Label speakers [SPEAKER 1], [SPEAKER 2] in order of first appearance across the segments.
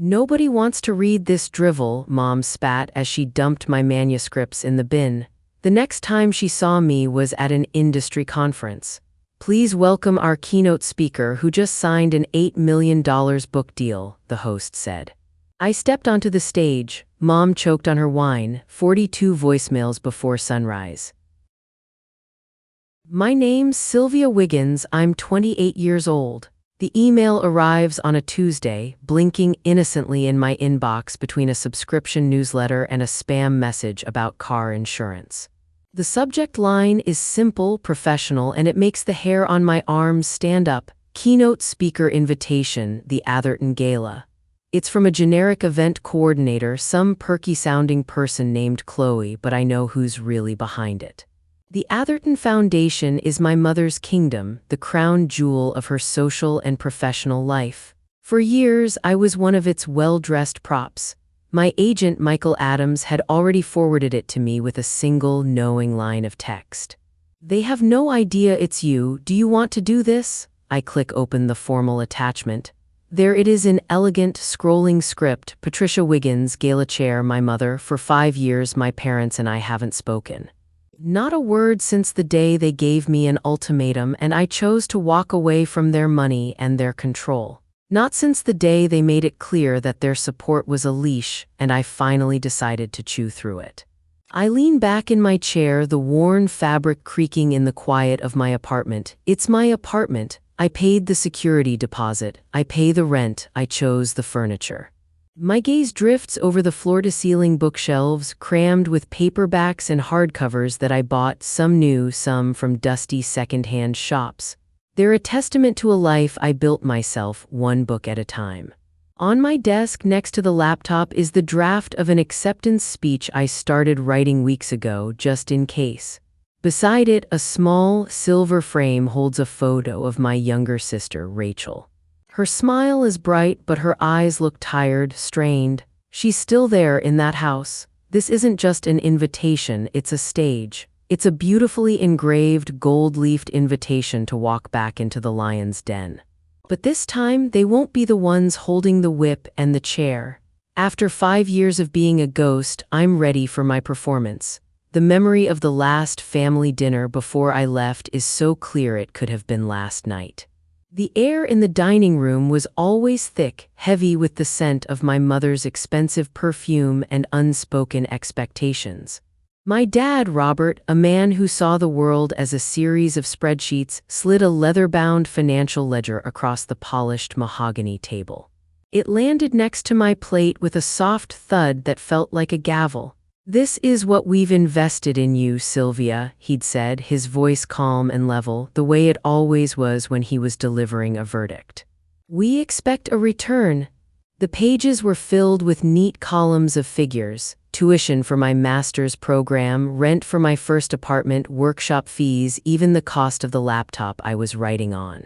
[SPEAKER 1] Nobody wants to read this drivel, Mom spat as she dumped my manuscripts in the bin. The next time she saw me was at an industry conference. Please welcome our keynote speaker who just signed an $8 million book deal, the host said. I stepped onto the stage. Mom choked on her wine, 42 voicemails before sunrise. My name's Sylvia Wiggins, I'm 28 years old. The email arrives on a Tuesday, blinking innocently in my inbox between a subscription newsletter and a spam message about car insurance. The subject line is simple, professional, and it makes the hair on my arms stand up. Keynote speaker invitation, the Atherton Gala. It's from a generic event coordinator, some perky-sounding person named Chloe, but I know who's really behind it. The Atherton Foundation is my mother's kingdom, the crown jewel of her social and professional life. For years, I was one of its well-dressed props. My agent, Michael Adams, had already forwarded it to me with a single, knowing line of text. They have no idea it's you. Do you want to do this? I click open the formal attachment. There it is in elegant, scrolling script. Patricia Wiggins, Gala Chair, my mother. For 5 years, my parents and I haven't spoken. Not a word since the day they gave me an ultimatum and I chose to walk away from their money and their control. Not since the day they made it clear that their support was a leash and I finally decided to chew through it. I lean back in my chair, the worn fabric creaking in the quiet of my apartment. It's my apartment. I paid the security deposit. I pay the rent. I chose the furniture. My gaze drifts over the floor-to-ceiling bookshelves, crammed with paperbacks and hardcovers that I bought, some new, some from dusty second-hand shops. They're a testament to a life I built myself, one book at a time. On my desk next to the laptop is the draft of an acceptance speech I started writing weeks ago, just in case. Beside it, a small, silver frame holds a photo of my younger sister, Rachel. Her smile is bright, but her eyes look tired, strained. She's still there in that house. This isn't just an invitation, it's a stage. It's a beautifully engraved, gold-leafed invitation to walk back into the lion's den. But this time, they won't be the ones holding the whip and the chair. After 5 years of being a ghost, I'm ready for my performance. The memory of the last family dinner before I left is so clear it could have been last night. The air in the dining room was always thick, heavy with the scent of my mother's expensive perfume and unspoken expectations. My dad, Robert, a man who saw the world as a series of spreadsheets, slid a leather-bound financial ledger across the polished mahogany table. It landed next to my plate with a soft thud that felt like a gavel. "This is what we've invested in you, Sylvia," he'd said, his voice calm and level, the way it always was when he was delivering a verdict. "We expect a return." The pages were filled with neat columns of figures: tuition for my master's program, rent for my first apartment, workshop fees, even the cost of the laptop I was writing on.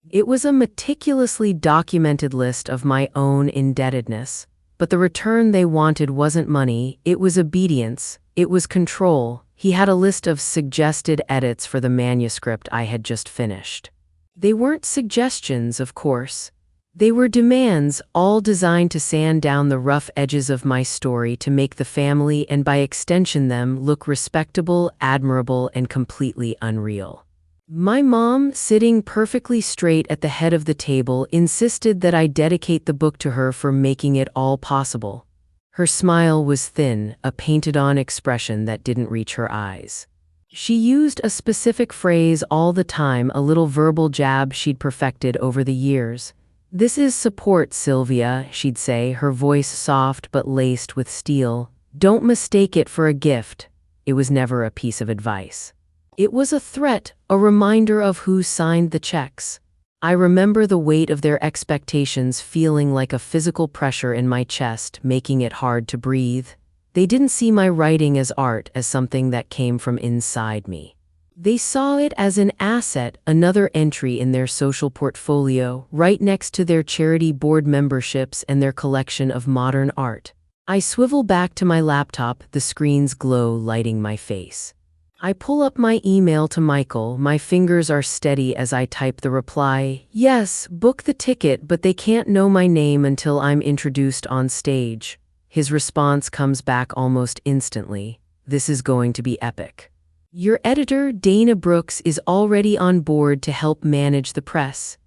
[SPEAKER 1] It was a meticulously documented list of my own indebtedness. But the return they wanted wasn't money, it was obedience, it was control. He had a list of suggested edits for the manuscript I had just finished. They weren't suggestions, of course. They were demands, all designed to sand down the rough edges of my story to make the family and by extension them look respectable, admirable, and completely unreal. My mom, sitting perfectly straight at the head of the table, insisted that I dedicate the book to her for making it all possible. Her smile was thin, a painted-on expression that didn't reach her eyes. She used a specific phrase all the time, a little verbal jab she'd perfected over the years. "This is support, Sylvia," she'd say, her voice soft but laced with steel. "Don't mistake it for a gift." It was never a piece of advice. It was a threat, a reminder of who signed the checks. I remember the weight of their expectations feeling like a physical pressure in my chest, making it hard to breathe. They didn't see my writing as art, as something that came from inside me. They saw it as an asset, another entry in their social portfolio, right next to their charity board memberships and their collection of modern art. I swivel back to my laptop, the screen's glow lighting my face. I pull up my email to Michael. My fingers are steady as I type the reply. Yes, book the ticket, but they can't know my name until I'm introduced on stage. His response comes back almost instantly. This is going to be epic. Your editor, Dana Brooks, is already on board to help manage the press.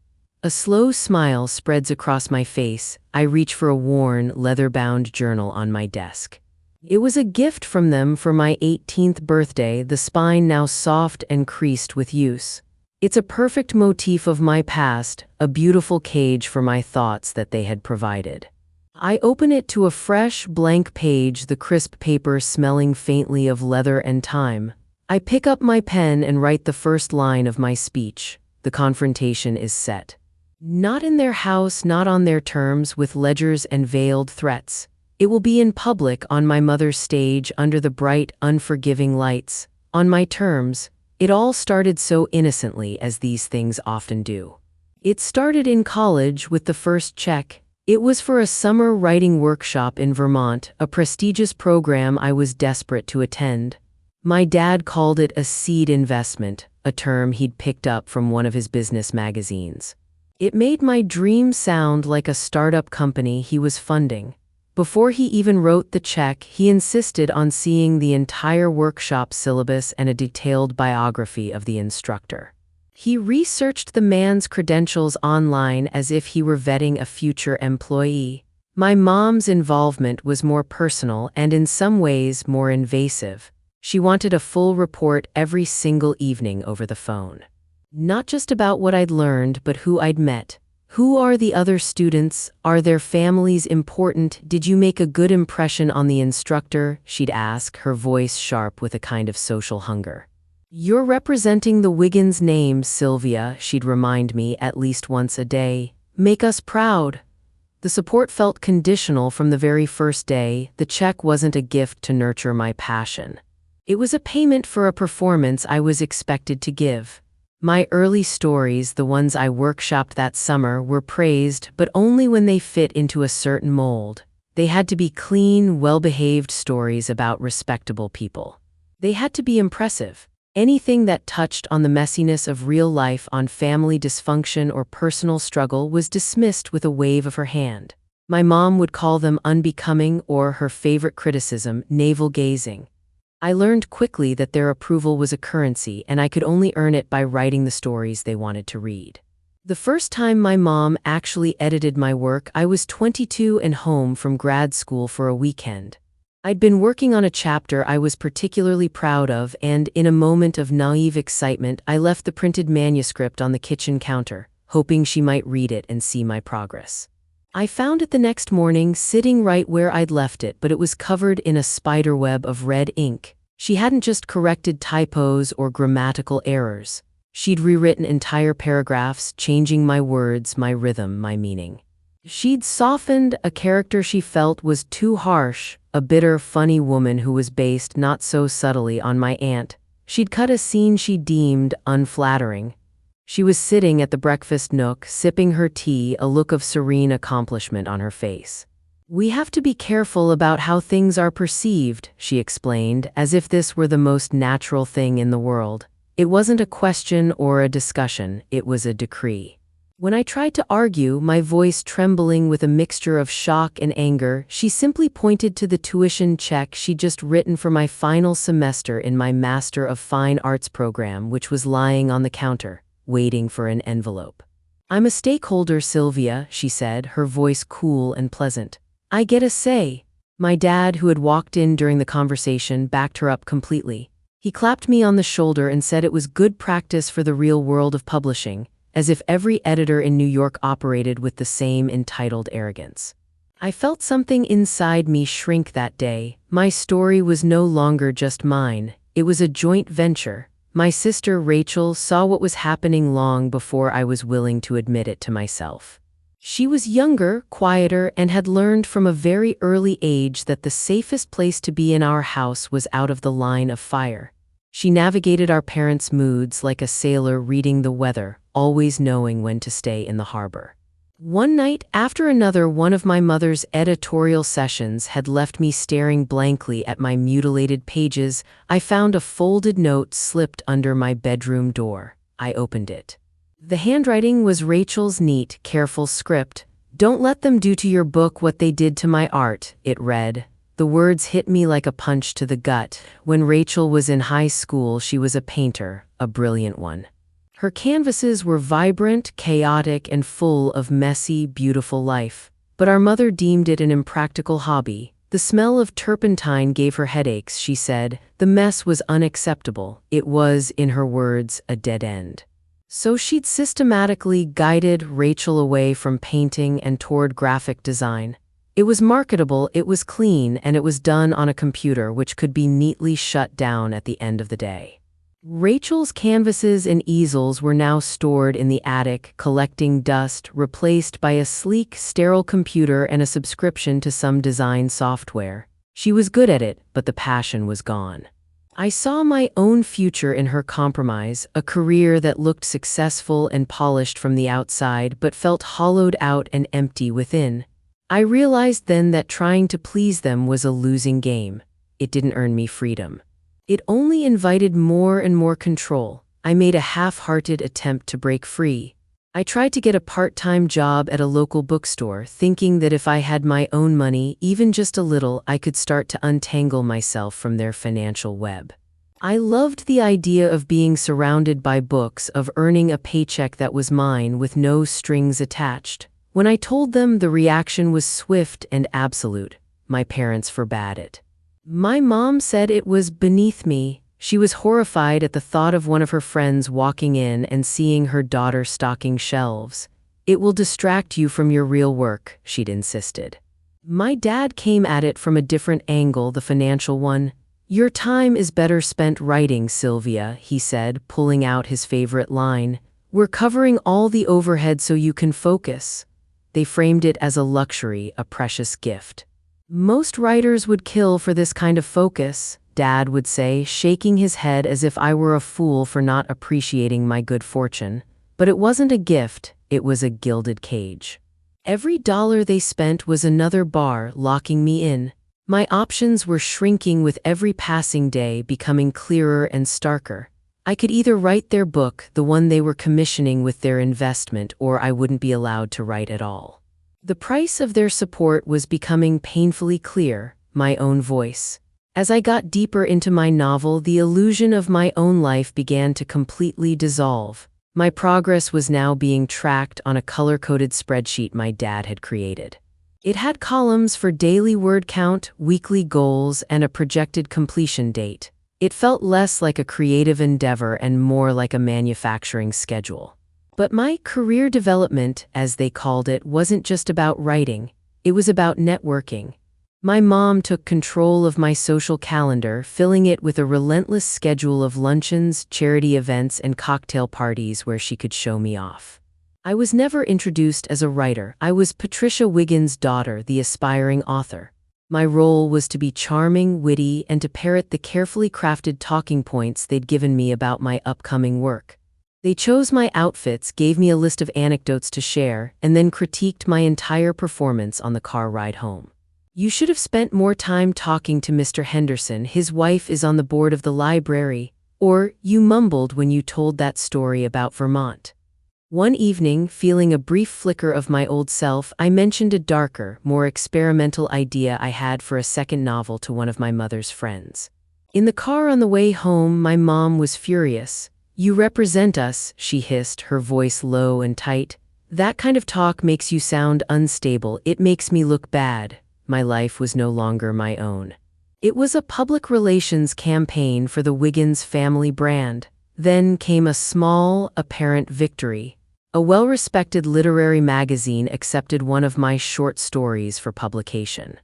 [SPEAKER 1] A slow smile spreads across my face. I reach for a worn, leather-bound journal on my desk. It was a gift from them for my 18th birthday, the spine now soft and creased with use. It's a perfect motif of my past, a beautiful cage for my thoughts that they had provided. I open it to a fresh, blank page, the crisp paper smelling faintly of leather and time. I pick up my pen and write the first line of my speech. The confrontation is set. Not in their house, not on their terms, with ledgers and veiled threats. It will be in public, on my mother's stage, under the bright, unforgiving lights. On my terms. It all started so innocently, as these things often do. It started in college with the first check. It was for a summer writing workshop in Vermont, a prestigious program I was desperate to attend. My dad called it a seed investment, a term he'd picked up from one of his business magazines. It made my dream sound like a startup company he was funding. Before he even wrote the check, he insisted on seeing the entire workshop syllabus and a detailed biography of the instructor. He researched the man's credentials online as if he were vetting a future employee. My mom's involvement was more personal and in some ways more invasive. She wanted a full report every single evening over the phone. Not just about what I'd learned, but who I'd met. Who are the other students? Are their families important? Did you make a good impression on the instructor? She'd ask, her voice sharp with a kind of social hunger. You're representing the Wiggins name, Sylvia, she'd remind me at least once a day. Make us proud. The support felt conditional from the very first day. The check wasn't a gift to nurture my passion. It was a payment for a performance I was expected to give. My early stories, the ones I workshopped that summer, were praised, but only when they fit into a certain mold. They had to be clean, well-behaved stories about respectable people. They had to be impressive. Anything that touched on the messiness of real life, on family dysfunction or personal struggle, was dismissed with a wave of her hand. My mom would call them unbecoming, or her favorite criticism, navel-gazing. I learned quickly that their approval was a currency, and I could only earn it by writing the stories they wanted to read. The first time my mom actually edited my work, I was 22 and home from grad school for a weekend. I'd been working on a chapter I was particularly proud of, and in a moment of naive excitement, I left the printed manuscript on the kitchen counter, hoping she might read it and see my progress. I found it the next morning, sitting right where I'd left it, but it was covered in a spiderweb of red ink. She hadn't just corrected typos or grammatical errors. She'd rewritten entire paragraphs, changing my words, my rhythm, my meaning. She'd softened a character she felt was too harsh, a bitter, funny woman who was based not so subtly on my aunt. She'd cut a scene she deemed unflattering. She was sitting at the breakfast nook, sipping her tea, a look of serene accomplishment on her face. We have to be careful about how things are perceived, she explained, as if this were the most natural thing in the world. It wasn't a question or a discussion, it was a decree. When I tried to argue, my voice trembling with a mixture of shock and anger, she simply pointed to the tuition check she'd just written for my final semester in my Master of Fine Arts program, which was lying on the counter, waiting for an envelope. I'm a stakeholder, Sylvia, she said, her voice cool and pleasant. I get a say. My dad, who had walked in during the conversation, backed her up completely. He clapped me on the shoulder and said it was good practice for the real world of publishing, as if every editor in New York operated with the same entitled arrogance. I felt something inside me shrink that day. My story was no longer just mine. It was a joint venture. My sister Rachel saw what was happening long before I was willing to admit it to myself. She was younger, quieter, and had learned from a very early age that the safest place to be in our house was out of the line of fire. She navigated our parents' moods like a sailor reading the weather, always knowing when to stay in the harbor. One night after another, one of my mother's editorial sessions had left me staring blankly at my mutilated pages. I found a folded note slipped under my bedroom door. I opened it. The handwriting was Rachel's neat, careful script. "Don't let them do to your book what they did to my art," it read. The words hit me like a punch to the gut. When Rachel was in high school, she was a painter, a brilliant one. Her canvases were vibrant, chaotic, and full of messy, beautiful life. But our mother deemed it an impractical hobby. The smell of turpentine gave her headaches, she said. The mess was unacceptable. It was, in her words, a dead end. So she'd systematically guided Rachel away from painting and toward graphic design. It was marketable, it was clean, and it was done on a computer which could be neatly shut down at the end of the day. Rachel's canvases and easels were now stored in the attic, collecting dust, replaced by a sleek, sterile computer and a subscription to some design software. She was good at it, but the passion was gone. I saw my own future in her compromise, a career that looked successful and polished from the outside, but felt hollowed out and empty within. I realized then that trying to please them was a losing game. It didn't earn me freedom. It only invited more and more control. I made a half-hearted attempt to break free. I tried to get a part-time job at a local bookstore, thinking that if I had my own money, even just a little, I could start to untangle myself from their financial web. I loved the idea of being surrounded by books, of earning a paycheck that was mine with no strings attached. When I told them, the reaction was swift and absolute. My parents forbade it. My mom said it was beneath me. She was horrified at the thought of one of her friends walking in and seeing her daughter stocking shelves. "It will distract you from your real work," she'd insisted. My dad came at it from a different angle, the financial one. "Your time is better spent writing, Sylvia," he said, pulling out his favorite line. "We're covering all the overhead so you can focus." They framed it as a luxury, a precious gift. "Most writers would kill for this kind of focus," Dad would say, shaking his head as if I were a fool for not appreciating my good fortune. But it wasn't a gift, it was a gilded cage. Every dollar they spent was another bar, locking me in. My options were shrinking with every passing day, becoming clearer and starker. I could either write their book, the one they were commissioning with their investment, or I wouldn't be allowed to write at all. The price of their support was becoming painfully clear, my own voice. As I got deeper into my novel, the illusion of my own life began to completely dissolve. My progress was now being tracked on a color-coded spreadsheet my dad had created. It had columns for daily word count, weekly goals, and a projected completion date. It felt less like a creative endeavor and more like a manufacturing schedule. But my career development, as they called it, wasn't just about writing. It was about networking. My mom took control of my social calendar, filling it with a relentless schedule of luncheons, charity events, and cocktail parties where she could show me off. I was never introduced as a writer. I was Patricia Wiggins' daughter, the aspiring author. My role was to be charming, witty, and to parrot the carefully crafted talking points they'd given me about my upcoming work. They chose my outfits, gave me a list of anecdotes to share, and then critiqued my entire performance on the car ride home. "You should have spent more time talking to Mr. Henderson. His wife is on the board of the library." Or, "You mumbled when you told that story about Vermont." One evening, feeling a brief flicker of my old self, I mentioned a darker, more experimental idea I had for a second novel to one of my mother's friends. In the car on the way home, my mom was furious. "You represent us," she hissed, her voice low and tight. "That kind of talk makes you sound unstable. It makes me look bad." My life was no longer my own. It was a public relations campaign for the Wiggins family brand. Then came a small, apparent victory. A well-respected literary magazine accepted one of my short stories for publication.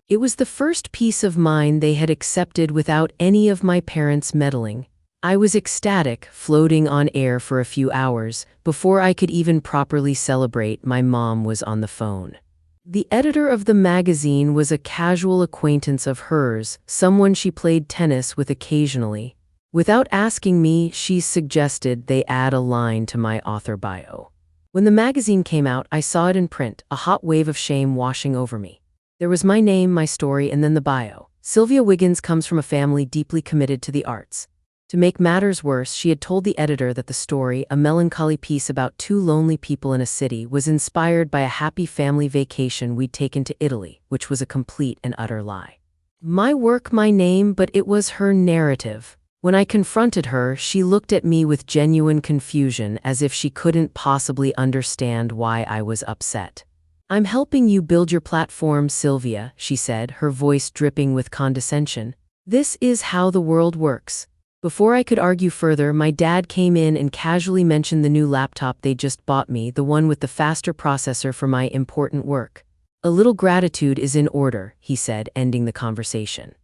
[SPEAKER 1] It was the first piece of mine they had accepted without any of my parents' meddling. I was ecstatic, floating on air for a few hours. Before I could even properly celebrate, my mom was on the phone. The editor of the magazine was a casual acquaintance of hers, someone she played tennis with occasionally. Without asking me, she suggested they add a line to my author bio. When the magazine came out, I saw it in print, a hot wave of shame washing over me. There was my name, my story, and then the bio. Sylvia Wiggins comes from a family deeply committed to the arts. To make matters worse, she had told the editor that the story, a melancholy piece about two lonely people in a city, was inspired by a happy family vacation we'd taken to Italy, which was a complete and utter lie. My work, my name, but it was her narrative. When I confronted her, she looked at me with genuine confusion, as if she couldn't possibly understand why I was upset. "I'm helping you build your platform, Sylvia," she said, her voice dripping with condescension. "This is how the world works." Before I could argue further, my dad came in and casually mentioned the new laptop they just bought me, the one with the faster processor for my important work. "A little gratitude is in order," he said, ending the conversation.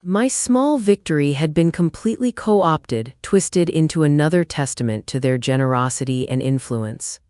[SPEAKER 1] My small victory had been completely co-opted, twisted into another testament to their generosity and influence.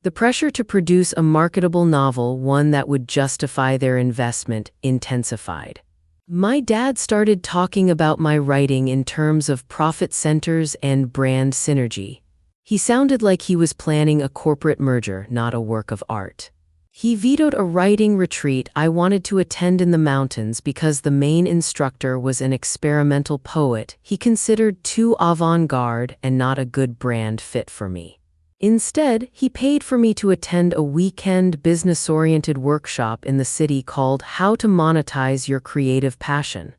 [SPEAKER 1] The pressure to produce a marketable novel, one that would justify their investment, intensified. My dad started talking about my writing in terms of profit centers and brand synergy. He sounded like he was planning a corporate merger, not a work of art. He vetoed a writing retreat I wanted to attend in the mountains because the main instructor was an experimental poet he considered too avant-garde and not a good brand fit for me. Instead, he paid for me to attend a weekend business-oriented workshop in the city called How to Monetize Your Creative Passion.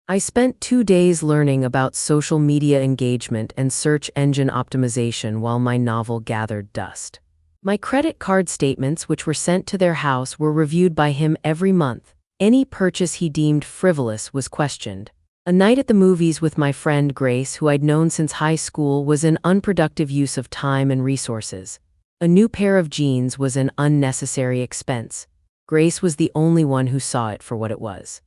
[SPEAKER 1] I spent 2 days learning about social media engagement and search engine optimization while my novel gathered dust. My credit card statements, which were sent to their house, were reviewed by him every month. Any purchase he deemed frivolous was questioned. A night at the movies with my friend Grace, who I'd known since high school, was an unproductive use of time and resources. A new pair of jeans was an unnecessary expense. Grace was the only one who saw it for what it was.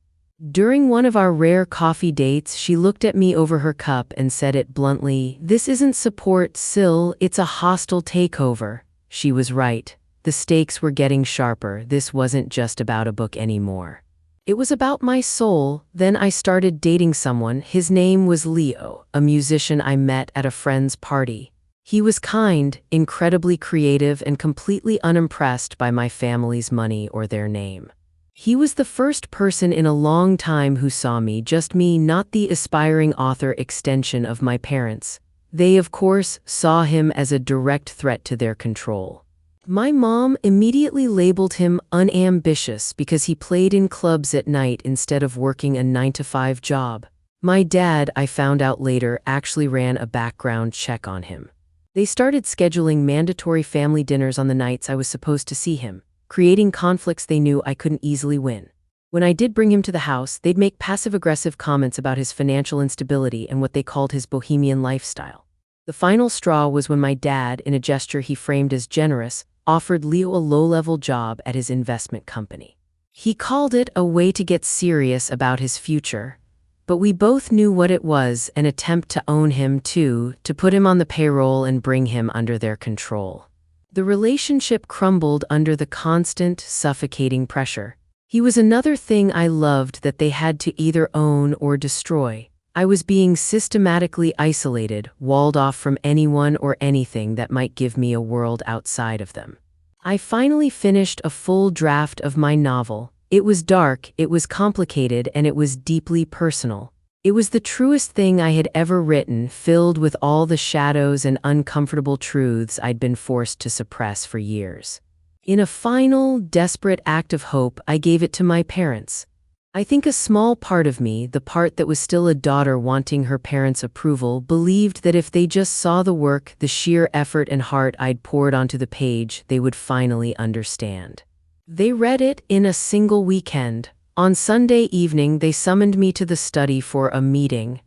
[SPEAKER 1] During one of our rare coffee dates, she looked at me over her cup and said it bluntly, "This isn't support, Syl, it's a hostile takeover." She was right. The stakes were getting sharper. This wasn't just about a book anymore. It was about my soul. Then I started dating someone. His name was Leo, a musician I met at a friend's party. He was kind, incredibly creative, and completely unimpressed by my family's money or their name. He was the first person in a long time who saw me, just me, not the aspiring author extension of my parents. They, of course, saw him as a direct threat to their control. My mom immediately labeled him unambitious because he played in clubs at night instead of working a 9-to-5 job. My dad, I found out later, actually ran a background check on him. They started scheduling mandatory family dinners on the nights I was supposed to see him, creating conflicts they knew I couldn't easily win. When I did bring him to the house, they'd make passive-aggressive comments about his financial instability and what they called his bohemian lifestyle. The final straw was when my dad, in a gesture he framed as generous, offered Leo a low-level job at his investment company. He called it a way to get serious about his future. But we both knew what it was, an attempt to own him too, to put him on the payroll and bring him under their control. The relationship crumbled under the constant, suffocating pressure. He was another thing I loved that they had to either own or destroy. I was being systematically isolated, walled off from anyone or anything that might give me a world outside of them. I finally finished a full draft of my novel. It was dark, it was complicated, and it was deeply personal. It was the truest thing I had ever written, filled with all the shadows and uncomfortable truths I'd been forced to suppress for years. In a final, desperate act of hope, I gave it to my parents. I think a small part of me, the part that was still a daughter wanting her parents' approval, believed that if they just saw the work, the sheer effort and heart I'd poured onto the page, they would finally understand. They read it in a single weekend. On Sunday evening, they summoned me to the study for a meeting.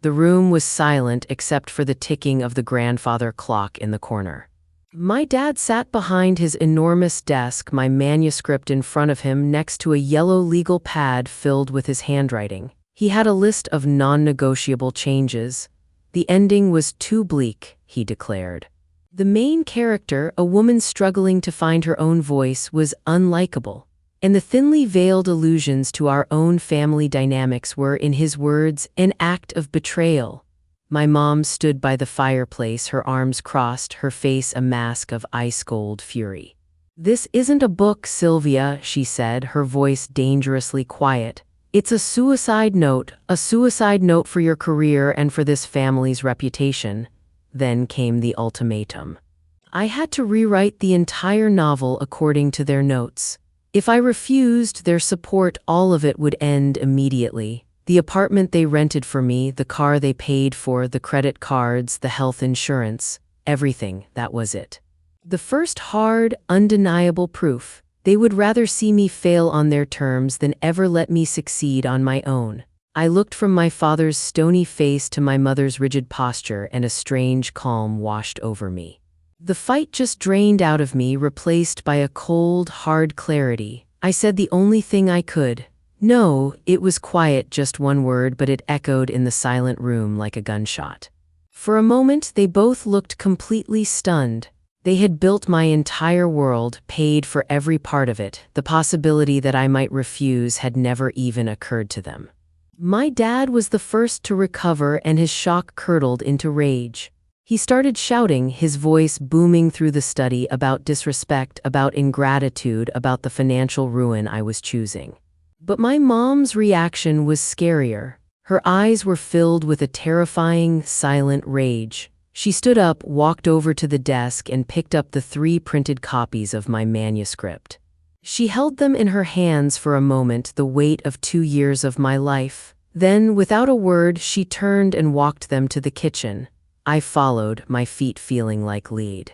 [SPEAKER 1] The room was silent except for the ticking of the grandfather clock in the corner. My dad sat behind his enormous desk, my manuscript in front of him next to a yellow legal pad filled with his handwriting. He had a list of non-negotiable changes. The ending was too bleak, he declared. The main character, a woman struggling to find her own voice, was unlikable. And the thinly veiled allusions to our own family dynamics were, in his words, an act of betrayal. My mom stood by the fireplace, her arms crossed, her face a mask of ice-cold fury. "This isn't a book, Sylvia," she said, her voice dangerously quiet. "It's a suicide note for your career and for this family's reputation." Then came the ultimatum. I had to rewrite the entire novel according to their notes. If I refused their support, all of it would end immediately. The apartment they rented for me, the car they paid for, the credit cards, the health insurance, everything, that was it. The first hard, undeniable proof. They would rather see me fail on their terms than ever let me succeed on my own. I looked from my father's stony face to my mother's rigid posture, and a strange calm washed over me. The fight just drained out of me, replaced by a cold, hard clarity. I said the only thing I could. No, it was quiet, just one word, but it echoed in the silent room like a gunshot. For a moment, they both looked completely stunned. They had built my entire world, paid for every part of it. The possibility that I might refuse had never even occurred to them. My dad was the first to recover, and his shock curdled into rage. He started shouting, his voice booming through the study, about disrespect, about ingratitude, about the financial ruin I was choosing. But my mom's reaction was scarier. Her eyes were filled with a terrifying, silent rage. She stood up, walked over to the desk, and picked up the 3 printed copies of my manuscript. She held them in her hands for a moment, the weight of 2 years of my life. Then, without a word, she turned and walked them to the kitchen. I followed, my feet feeling like lead.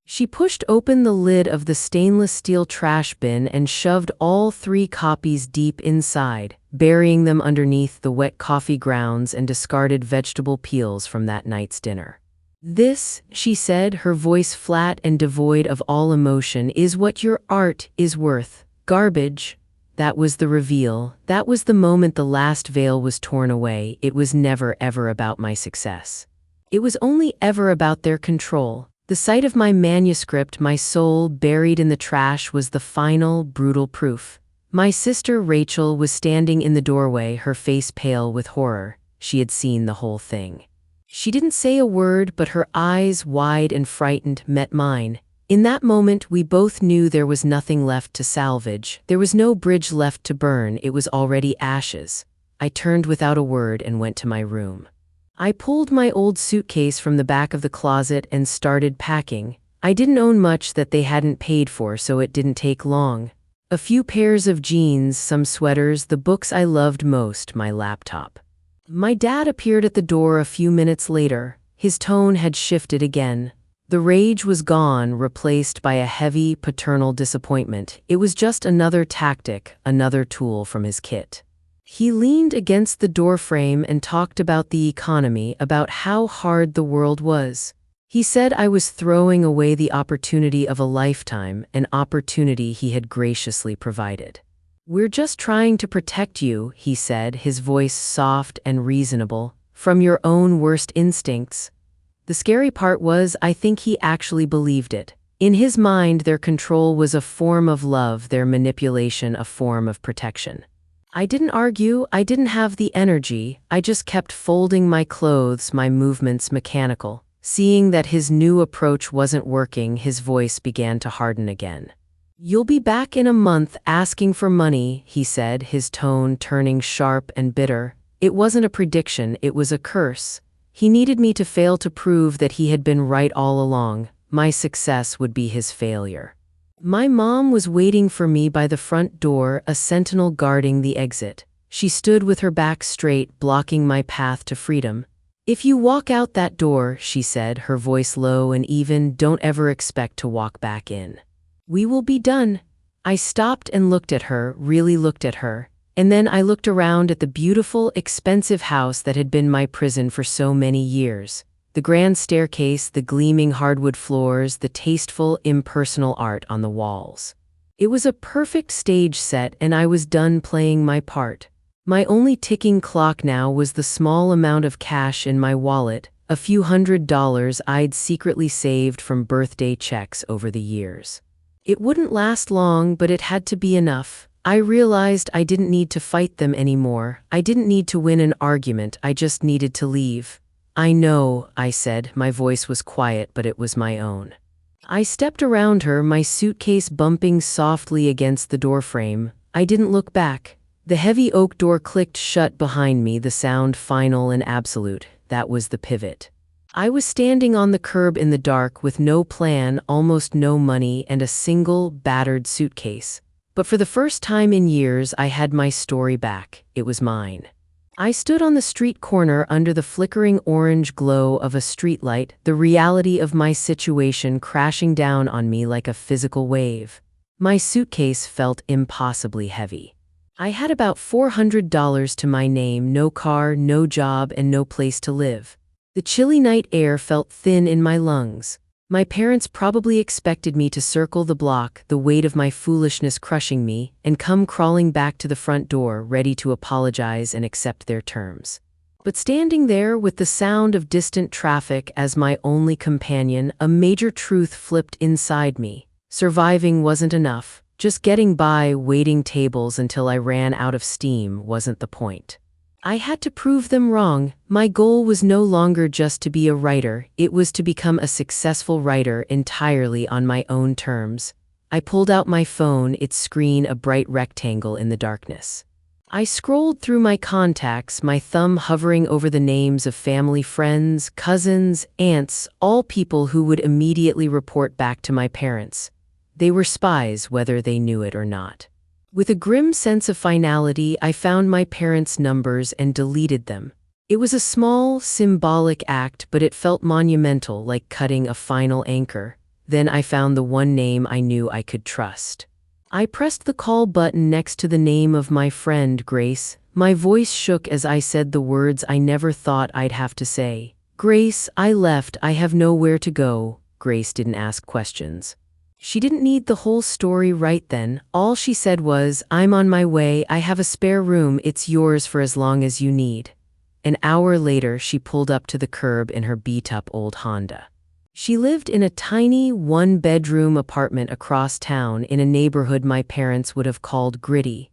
[SPEAKER 1] She pushed open the lid of the stainless steel trash bin and shoved all 3 copies deep inside, burying them underneath the wet coffee grounds and discarded vegetable peels from that night's dinner. "This," she said, her voice flat and devoid of all emotion, "is what your art is worth. Garbage." That was the reveal. That was the moment the last veil was torn away. It was never ever about my success. It was only ever about their control. The sight of my manuscript, my soul buried in the trash, was the final, brutal proof. My sister Rachel was standing in the doorway, her face pale with horror. She had seen the whole thing. She didn't say a word, but her eyes, wide and frightened, met mine. In that moment, we both knew there was nothing left to salvage. There was no bridge left to burn. It was already ashes. I turned without a word and went to my room. I pulled my old suitcase from the back of the closet and started packing. I didn't own much that they hadn't paid for, so it didn't take long. A few pairs of jeans, some sweaters, the books I loved most, my laptop. My dad appeared at the door a few minutes later. His tone had shifted again. The rage was gone, replaced by a heavy, paternal disappointment. It was just another tactic, another tool from his kit. He leaned against the doorframe and talked about the economy, about how hard the world was. He said I was throwing away the opportunity of a lifetime, an opportunity he had graciously provided. "We're just trying to protect you," he said, his voice soft and reasonable, "from your own worst instincts." The scary part was, I think he actually believed it. In his mind, their control was a form of love, their manipulation a form of protection. I didn't argue, I didn't have the energy, I just kept folding my clothes, my movements mechanical. Seeing that his new approach wasn't working, his voice began to harden again. "You'll be back in a month asking for money," he said, his tone turning sharp and bitter. It wasn't a prediction, it was a curse. He needed me to fail to prove that he had been right all along. My success would be his failure. My mom was waiting for me by the front door, a sentinel guarding the exit. She stood with her back straight, blocking my path to freedom. "If you walk out that door," she said, her voice low and even, "don't ever expect to walk back in. We will be done." I stopped and looked at her, really looked at her. And then I looked around at the beautiful, expensive house that had been my prison for so many years. The grand staircase, the gleaming hardwood floors, the tasteful, impersonal art on the walls. It was a perfect stage set, and I was done playing my part. My only ticking clock now was the small amount of cash in my wallet, a few $100s I'd secretly saved from birthday checks over the years. It wouldn't last long, but it had to be enough. I realized I didn't need to fight them anymore. I didn't need to win an argument, I just needed to leave. I know, I said. My voice was quiet, but it was my own. I stepped around her, my suitcase bumping softly against the doorframe. I didn't look back. The heavy oak door clicked shut behind me, the sound final and absolute. That was the pivot. I was standing on the curb in the dark with no plan, almost no money, and a single, battered suitcase. But for the first time in years, I had my story back. It was mine. I stood on the street corner under the flickering orange glow of a streetlight, the reality of my situation crashing down on me like a physical wave. My suitcase felt impossibly heavy. I had about $400 to my name, no car, no job, and no place to live. The chilly night air felt thin in my lungs. My parents probably expected me to circle the block, the weight of my foolishness crushing me, and come crawling back to the front door, ready to apologize and accept their terms. But standing there with the sound of distant traffic as my only companion, a major truth flipped inside me. Surviving wasn't enough. Just getting by, waiting tables until I ran out of steam wasn't the point. I had to prove them wrong. My goal was no longer just to be a writer, it was to become a successful writer entirely on my own terms. I pulled out my phone, its screen a bright rectangle in the darkness. I scrolled through my contacts, my thumb hovering over the names of family friends, cousins, aunts, all people who would immediately report back to my parents. They were spies, whether they knew it or not. With a grim sense of finality, I found my parents' numbers and deleted them. It was a small, symbolic act, but it felt monumental, like cutting a final anchor. Then I found the one name I knew I could trust. I pressed the call button next to the name of my friend, Grace. My voice shook as I said the words I never thought I'd have to say. Grace, I left. I have nowhere to go. Grace didn't ask questions. She didn't need the whole story right then. All she said was, I'm on my way, I have a spare room, it's yours for as long as you need. An hour later, she pulled up to the curb in her beat-up old Honda. She lived in a tiny, one-bedroom apartment across town in a neighborhood my parents would have called gritty.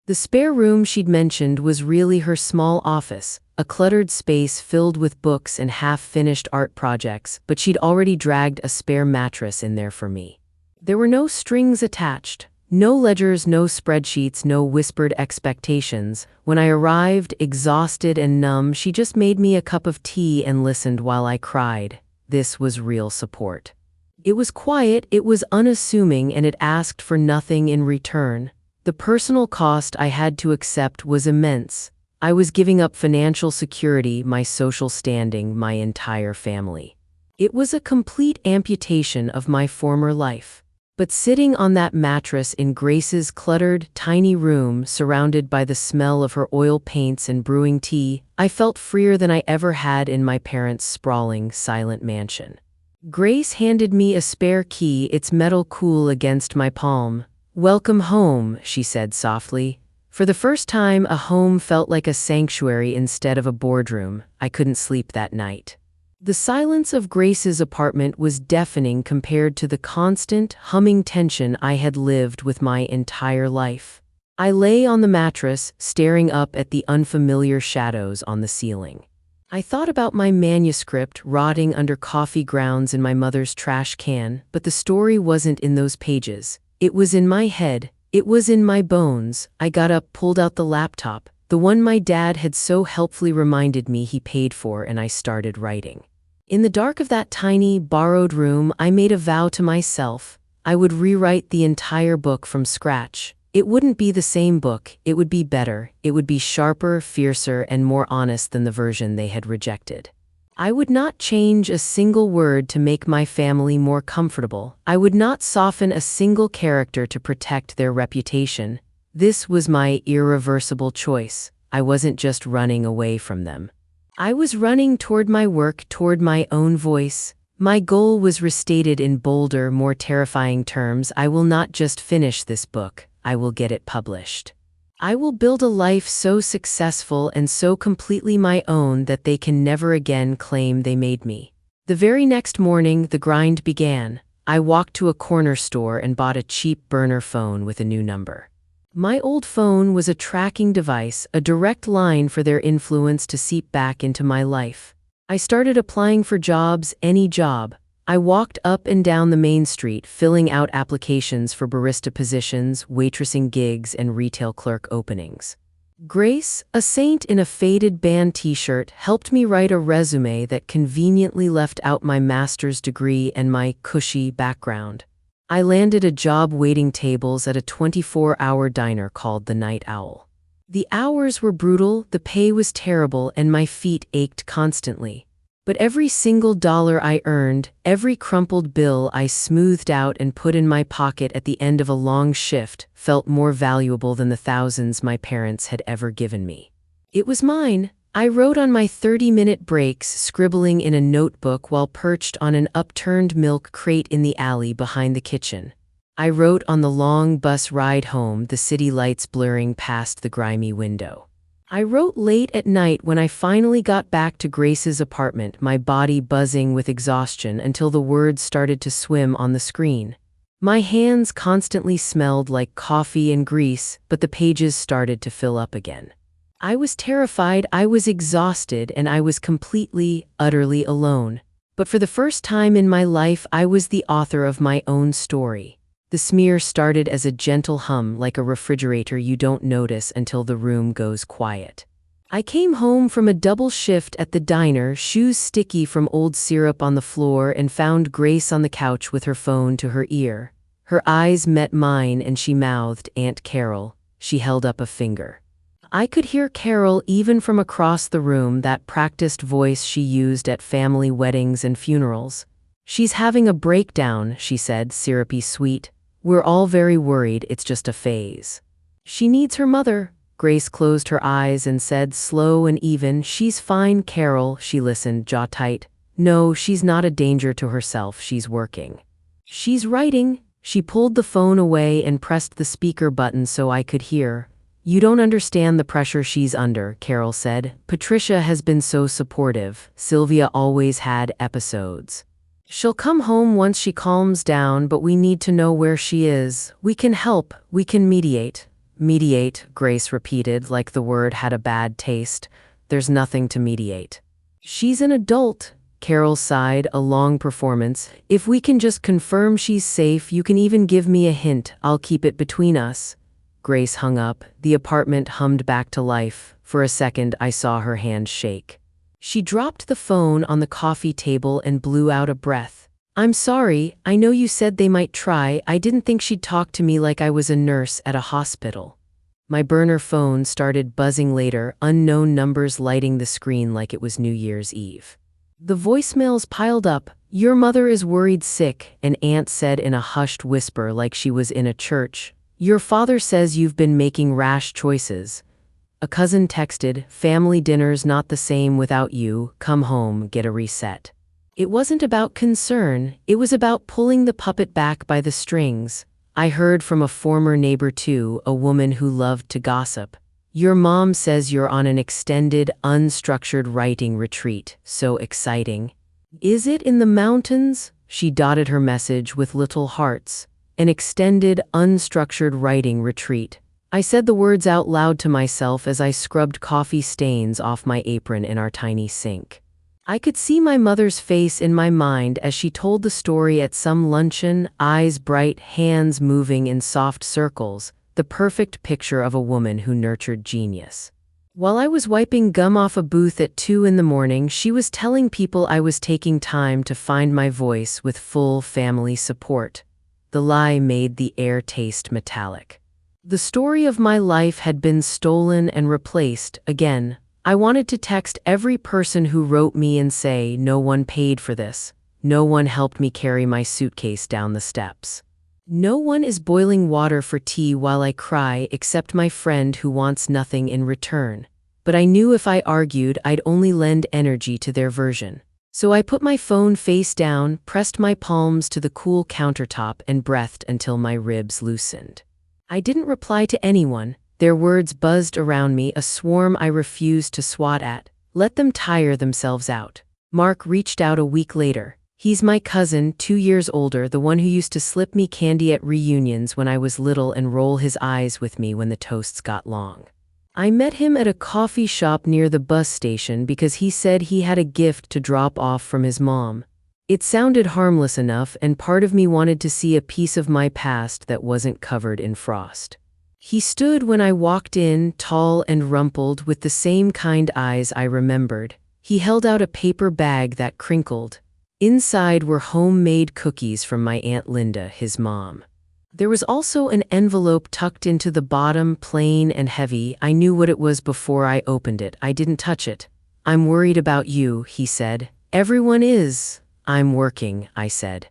[SPEAKER 1] The spare room she'd mentioned was really her small office, a cluttered space filled with books and half-finished art projects, but she'd already dragged a spare mattress in there for me. There were no strings attached, no ledgers, no spreadsheets, no whispered expectations. When I arrived, exhausted and numb, she just made me a cup of tea and listened while I cried. This was real support. It was quiet, it was unassuming, and it asked for nothing in return. The personal cost I had to accept was immense. I was giving up financial security, my social standing, my entire family. It was a complete amputation of my former life. But sitting on that mattress in Grace's cluttered, tiny room, surrounded by the smell of her oil paints and brewing tea, I felt freer than I ever had in my parents' sprawling, silent mansion. Grace handed me a spare key, its metal cool against my palm. Welcome home, she said softly. For the first time, a home felt like a sanctuary instead of a boardroom. I couldn't sleep that night. The silence of Grace's apartment was deafening compared to the constant, humming tension I had lived with my entire life. I lay on the mattress, staring up at the unfamiliar shadows on the ceiling. I thought about my manuscript rotting under coffee grounds in my mother's trash can, but the story wasn't in those pages. It was in my head. It was in my bones. I got up, pulled out the laptop, the one my dad had so helpfully reminded me he paid for, and I started writing. In the dark of that tiny, borrowed room, I made a vow to myself. I would rewrite the entire book from scratch. It wouldn't be the same book, it would be better, it would be sharper, fiercer, and more honest than the version they had rejected. I would not change a single word to make my family more comfortable. I would not soften a single character to protect their reputation. This was my irreversible choice. I wasn't just running away from them. I was running toward my work, toward my own voice. My goal was restated in bolder, more terrifying terms. I will not just finish this book, I will get it published. I will build a life so successful and so completely my own that they can never again claim they made me. The very next morning, the grind began. I walked to a corner store and bought a cheap burner phone with a new number. My old phone was a tracking device, a direct line for their influence to seep back into my life. I started applying for jobs, any job. I walked up and down the main street, filling out applications for barista positions, waitressing gigs, and retail clerk openings. Grace, a saint in a faded band t-shirt, helped me write a resume that conveniently left out my master's degree and my cushy background. I landed a job waiting tables at a 24-hour diner called the Night Owl. The hours were brutal, the pay was terrible, and my feet ached constantly. But every single dollar I earned, every crumpled bill I smoothed out and put in my pocket at the end of a long shift, felt more valuable than the thousands my parents had ever given me. It was mine. I wrote on my 30-minute breaks, scribbling in a notebook while perched on an upturned milk crate in the alley behind the kitchen. I wrote on the long bus ride home, the city lights blurring past the grimy window. I wrote late at night when I finally got back to Grace's apartment, my body buzzing with exhaustion until the words started to swim on the screen. My hands constantly smelled like coffee and grease, but the pages started to fill up again. I was terrified, I was exhausted, and I was completely, utterly alone. But for the first time in my life, I was the author of my own story. The smear started as a gentle hum, like a refrigerator you don't notice until the room goes quiet. I came home from a double shift at the diner, shoes sticky from old syrup on the floor, and found Grace on the couch with her phone to her ear. Her eyes met mine and she mouthed, "Aunt Carol." She held up a finger. I could hear Carol even from across the room, that practiced voice she used at family weddings and funerals. "She's having a breakdown," she said, syrupy sweet. "We're all very worried, it's just a phase." "She needs her mother." Grace closed her eyes and said, slow and even, "She's fine, Carol." She listened, jaw tight. "No, she's not a danger to herself, she's working. She's writing." She pulled the phone away and pressed the speaker button so I could hear. "You don't understand the pressure she's under," Carol said. "Patricia has been so supportive. Sylvia always had episodes. She'll come home once she calms down, but we need to know where she is. We can help, we can mediate." "Mediate," Grace repeated, like the word had a bad taste. "There's nothing to mediate." "She's an adult," Carol sighed, a long performance. "If we can just confirm she's safe, you can even give me a hint. I'll keep it between us." Grace hung up. The apartment hummed back to life. For a second, I saw her hand shake. She dropped the phone on the coffee table and blew out a breath. "I'm sorry, I know you said they might try. I didn't think she'd talk to me like I was a nurse at a hospital." My burner phone started buzzing later, unknown numbers lighting the screen like it was New Year's Eve. The voicemails piled up. "Your mother is worried sick," an aunt said in a hushed whisper like she was in a church. "Your father says you've been making rash choices." A cousin texted, "Family dinner's not the same without you. Come home, get a reset." It wasn't about concern, it was about pulling the puppet back by the strings. I heard from a former neighbor too, a woman who loved to gossip. "Your mom says you're on an extended, unstructured writing retreat. So exciting." "Is it in the mountains?" She dotted her message with little hearts. An extended, unstructured writing retreat. I said the words out loud to myself as I scrubbed coffee stains off my apron in our tiny sink. I could see my mother's face in my mind as she told the story at some luncheon, eyes bright, hands moving in soft circles, the perfect picture of a woman who nurtured genius. While I was wiping gum off a booth at 2 in the morning, she was telling people I was taking time to find my voice with full family support. The lie made the air taste metallic. The story of my life had been stolen and replaced, again. I wanted to text every person who wrote me and say, "No one paid for this. No one helped me carry my suitcase down the steps. No one is boiling water for tea while I cry except my friend who wants nothing in return." But I knew if I argued, I'd only lend energy to their version. So I put my phone face down, pressed my palms to the cool countertop, and breathed until my ribs loosened. I didn't reply to anyone. Their words buzzed around me, a swarm I refused to swat at. Let them tire themselves out. Mark reached out a week later. He's my cousin, 2 years older, the one who used to slip me candy at reunions when I was little and roll his eyes with me when the toasts got long. I met him at a coffee shop near the bus station because he said he had a gift to drop off from his mom. It sounded harmless enough, and part of me wanted to see a piece of my past that wasn't covered in frost. He stood when I walked in, tall and rumpled, with the same kind eyes I remembered. He held out a paper bag that crinkled. Inside were homemade cookies from my Aunt Linda, his mom. There was also an envelope tucked into the bottom, plain and heavy. I knew what it was before I opened it. I didn't touch it. "I'm worried about you," he said. "Everyone is." "I'm working," I said.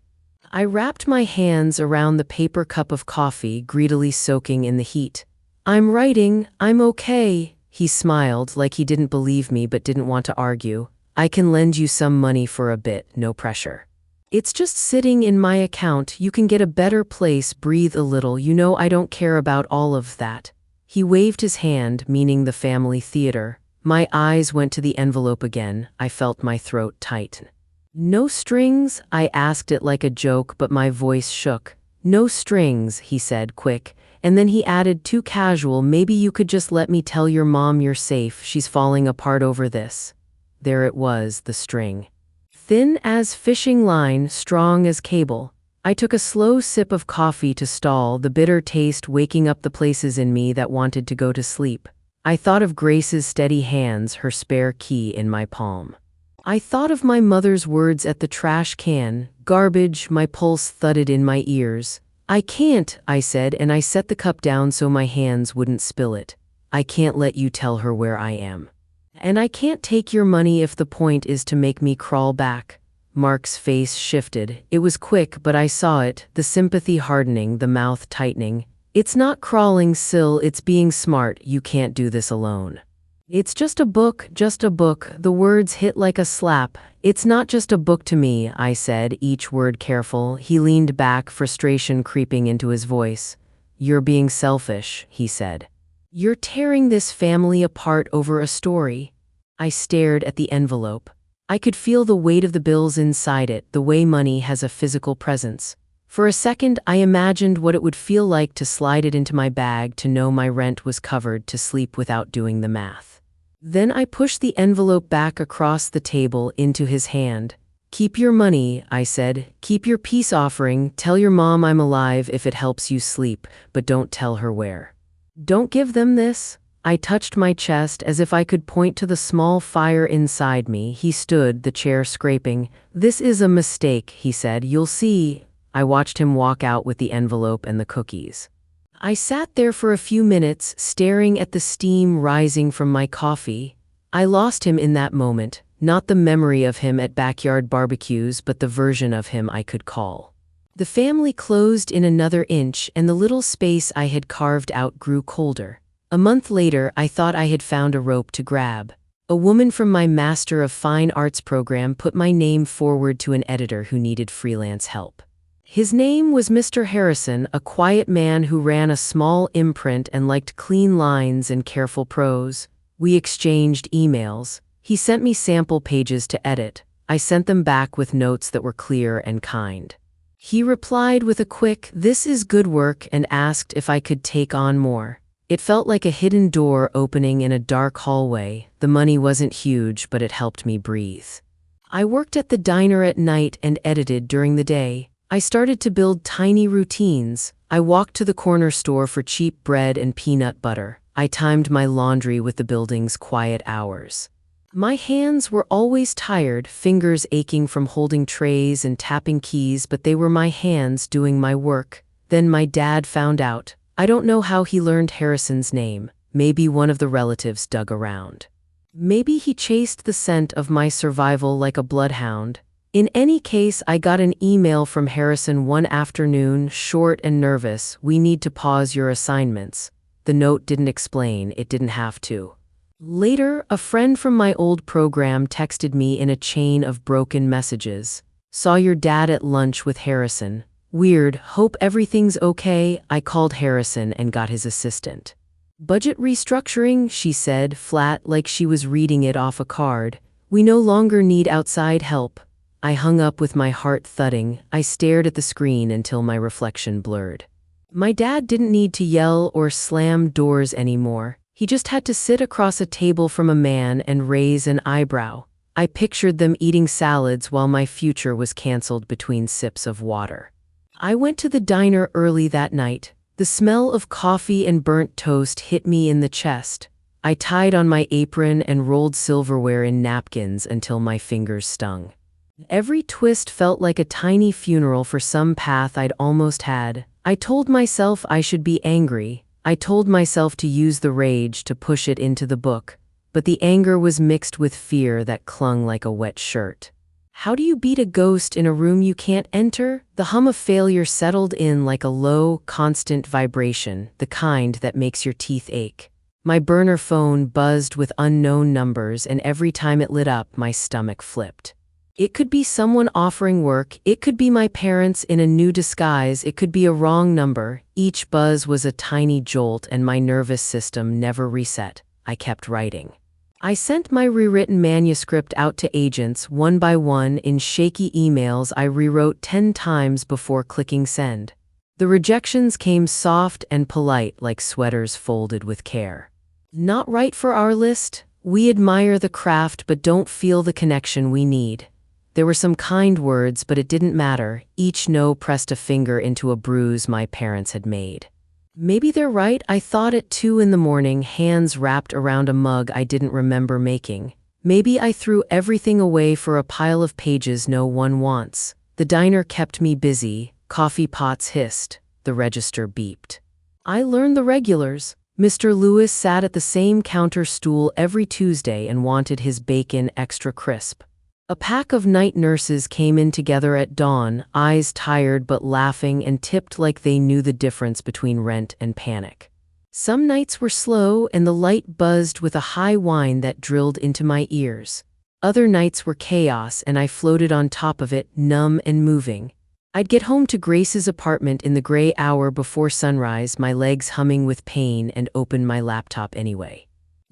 [SPEAKER 1] I wrapped my hands around the paper cup of coffee, greedily soaking in the heat. "I'm writing. I'm okay." He smiled, like he didn't believe me but didn't want to argue. "I can lend you some money for a bit, no pressure. It's just sitting in my account. You can get a better place, breathe a little. You know I don't care about all of that." He waved his hand, meaning the family theater. My eyes went to the envelope again. I felt my throat tighten. "No strings?" I asked it like a joke, but my voice shook. "No strings," he said, quick. And then he added, too casual, "Maybe you could just let me tell your mom you're safe. She's falling apart over this." There it was, the string. Thin as fishing line, strong as cable. I took a slow sip of coffee to stall, the bitter taste waking up the places in me that wanted to go to sleep. I thought of Grace's steady hands, her spare key in my palm. I thought of my mother's words at the trash can, garbage. My pulse thudded in my ears. "I can't," I said, and I set the cup down so my hands wouldn't spill it. "I can't let you tell her where I am. And I can't take your money if the point is to make me crawl back." Mark's face shifted. It was quick, but I saw it, the sympathy hardening, the mouth tightening. "It's not crawling, Syl, it's being smart. You can't do this alone. It's just a book, just a book." The words hit like a slap. "It's not just a book to me," I said, each word careful. He leaned back, frustration creeping into his voice. "You're being selfish," he said. "You're tearing this family apart over a story." I stared at the envelope. I could feel the weight of the bills inside it, the way money has a physical presence. For a second, I imagined what it would feel like to slide it into my bag, to know my rent was covered, to sleep without doing the math. Then I pushed the envelope back across the table into his hand. "Keep your money," I said. "Keep your peace offering. Tell your mom I'm alive if it helps you sleep, but don't tell her where. Don't give them this." I touched my chest as if I could point to the small fire inside me. He stood, the chair scraping. "This is a mistake," he said. "You'll see." I watched him walk out with the envelope and the cookies. I sat there for a few minutes, staring at the steam rising from my coffee. I lost him in that moment, not the memory of him at backyard barbecues, but the version of him I could call. The family closed in another inch, and the little space I had carved out grew colder. A month later, I thought I had found a rope to grab. A woman from my Master of Fine Arts program put my name forward to an editor who needed freelance help. His name was Mr. Harrison, a quiet man who ran a small imprint and liked clean lines and careful prose. We exchanged emails. He sent me sample pages to edit. I sent them back with notes that were clear and kind. He replied with a quick, "This is good work," and asked if I could take on more. It felt like a hidden door opening in a dark hallway. The money wasn't huge, but it helped me breathe. I worked at the diner at night and edited during the day. I started to build tiny routines. I walked to the corner store for cheap bread and peanut butter. I timed my laundry with the building's quiet hours. My hands were always tired, fingers aching from holding trays and tapping keys, but they were my hands doing my work. Then my dad found out. I don't know how he learned Harrison's name. Maybe one of the relatives dug around. Maybe he chased the scent of my survival like a bloodhound. In any case, I got an email from Harrison one afternoon, short and nervous. "We need to pause your assignments." The note didn't explain, it didn't have to. Later, a friend from my old program texted me in a chain of broken messages. "Saw your dad at lunch with Harrison. Weird, hope everything's okay." I called Harrison and got his assistant. "Budget restructuring," she said, flat, like she was reading it off a card. "We no longer need outside help." I hung up with my heart thudding. I stared at the screen until my reflection blurred. My dad didn't need to yell or slam doors anymore. He just had to sit across a table from a man and raise an eyebrow. I pictured them eating salads while my future was canceled between sips of water. I went to the diner early that night. The smell of coffee and burnt toast hit me in the chest. I tied on my apron and rolled silverware in napkins until my fingers stung. Every twist felt like a tiny funeral for some path I'd almost had. I told myself I should be angry. I told myself to use the rage to push it into the book. But the anger was mixed with fear that clung like a wet shirt. How do you beat a ghost in a room you can't enter? The hum of failure settled in like a low, constant vibration, the kind that makes your teeth ache. My burner phone buzzed with unknown numbers, and every time it lit up, my stomach flipped. It could be someone offering work, it could be my parents in a new disguise, it could be a wrong number. Each buzz was a tiny jolt, and my nervous system never reset. I kept writing. I sent my rewritten manuscript out to agents one by one in shaky emails I rewrote 10 times before clicking send. The rejections came soft and polite, like sweaters folded with care. Not right for our list. We admire the craft but don't feel the connection we need. There were some kind words, but it didn't matter. Each no pressed a finger into a bruise my parents had made. Maybe they're right, I thought at 2 a.m, hands wrapped around a mug I didn't remember making. Maybe I threw everything away for a pile of pages no one wants. The diner kept me busy, coffee pots hissed, the register beeped. I learned the regulars. Mr. Lewis sat at the same counter stool every Tuesday and wanted his bacon extra crisp. A pack of night nurses came in together at dawn, eyes tired but laughing, and tipped like they knew the difference between rent and panic. Some nights were slow and the light buzzed with a high whine that drilled into my ears. Other nights were chaos and I floated on top of it, numb and moving. I'd get home to Grace's apartment in the gray hour before sunrise, my legs humming with pain, and open my laptop anyway.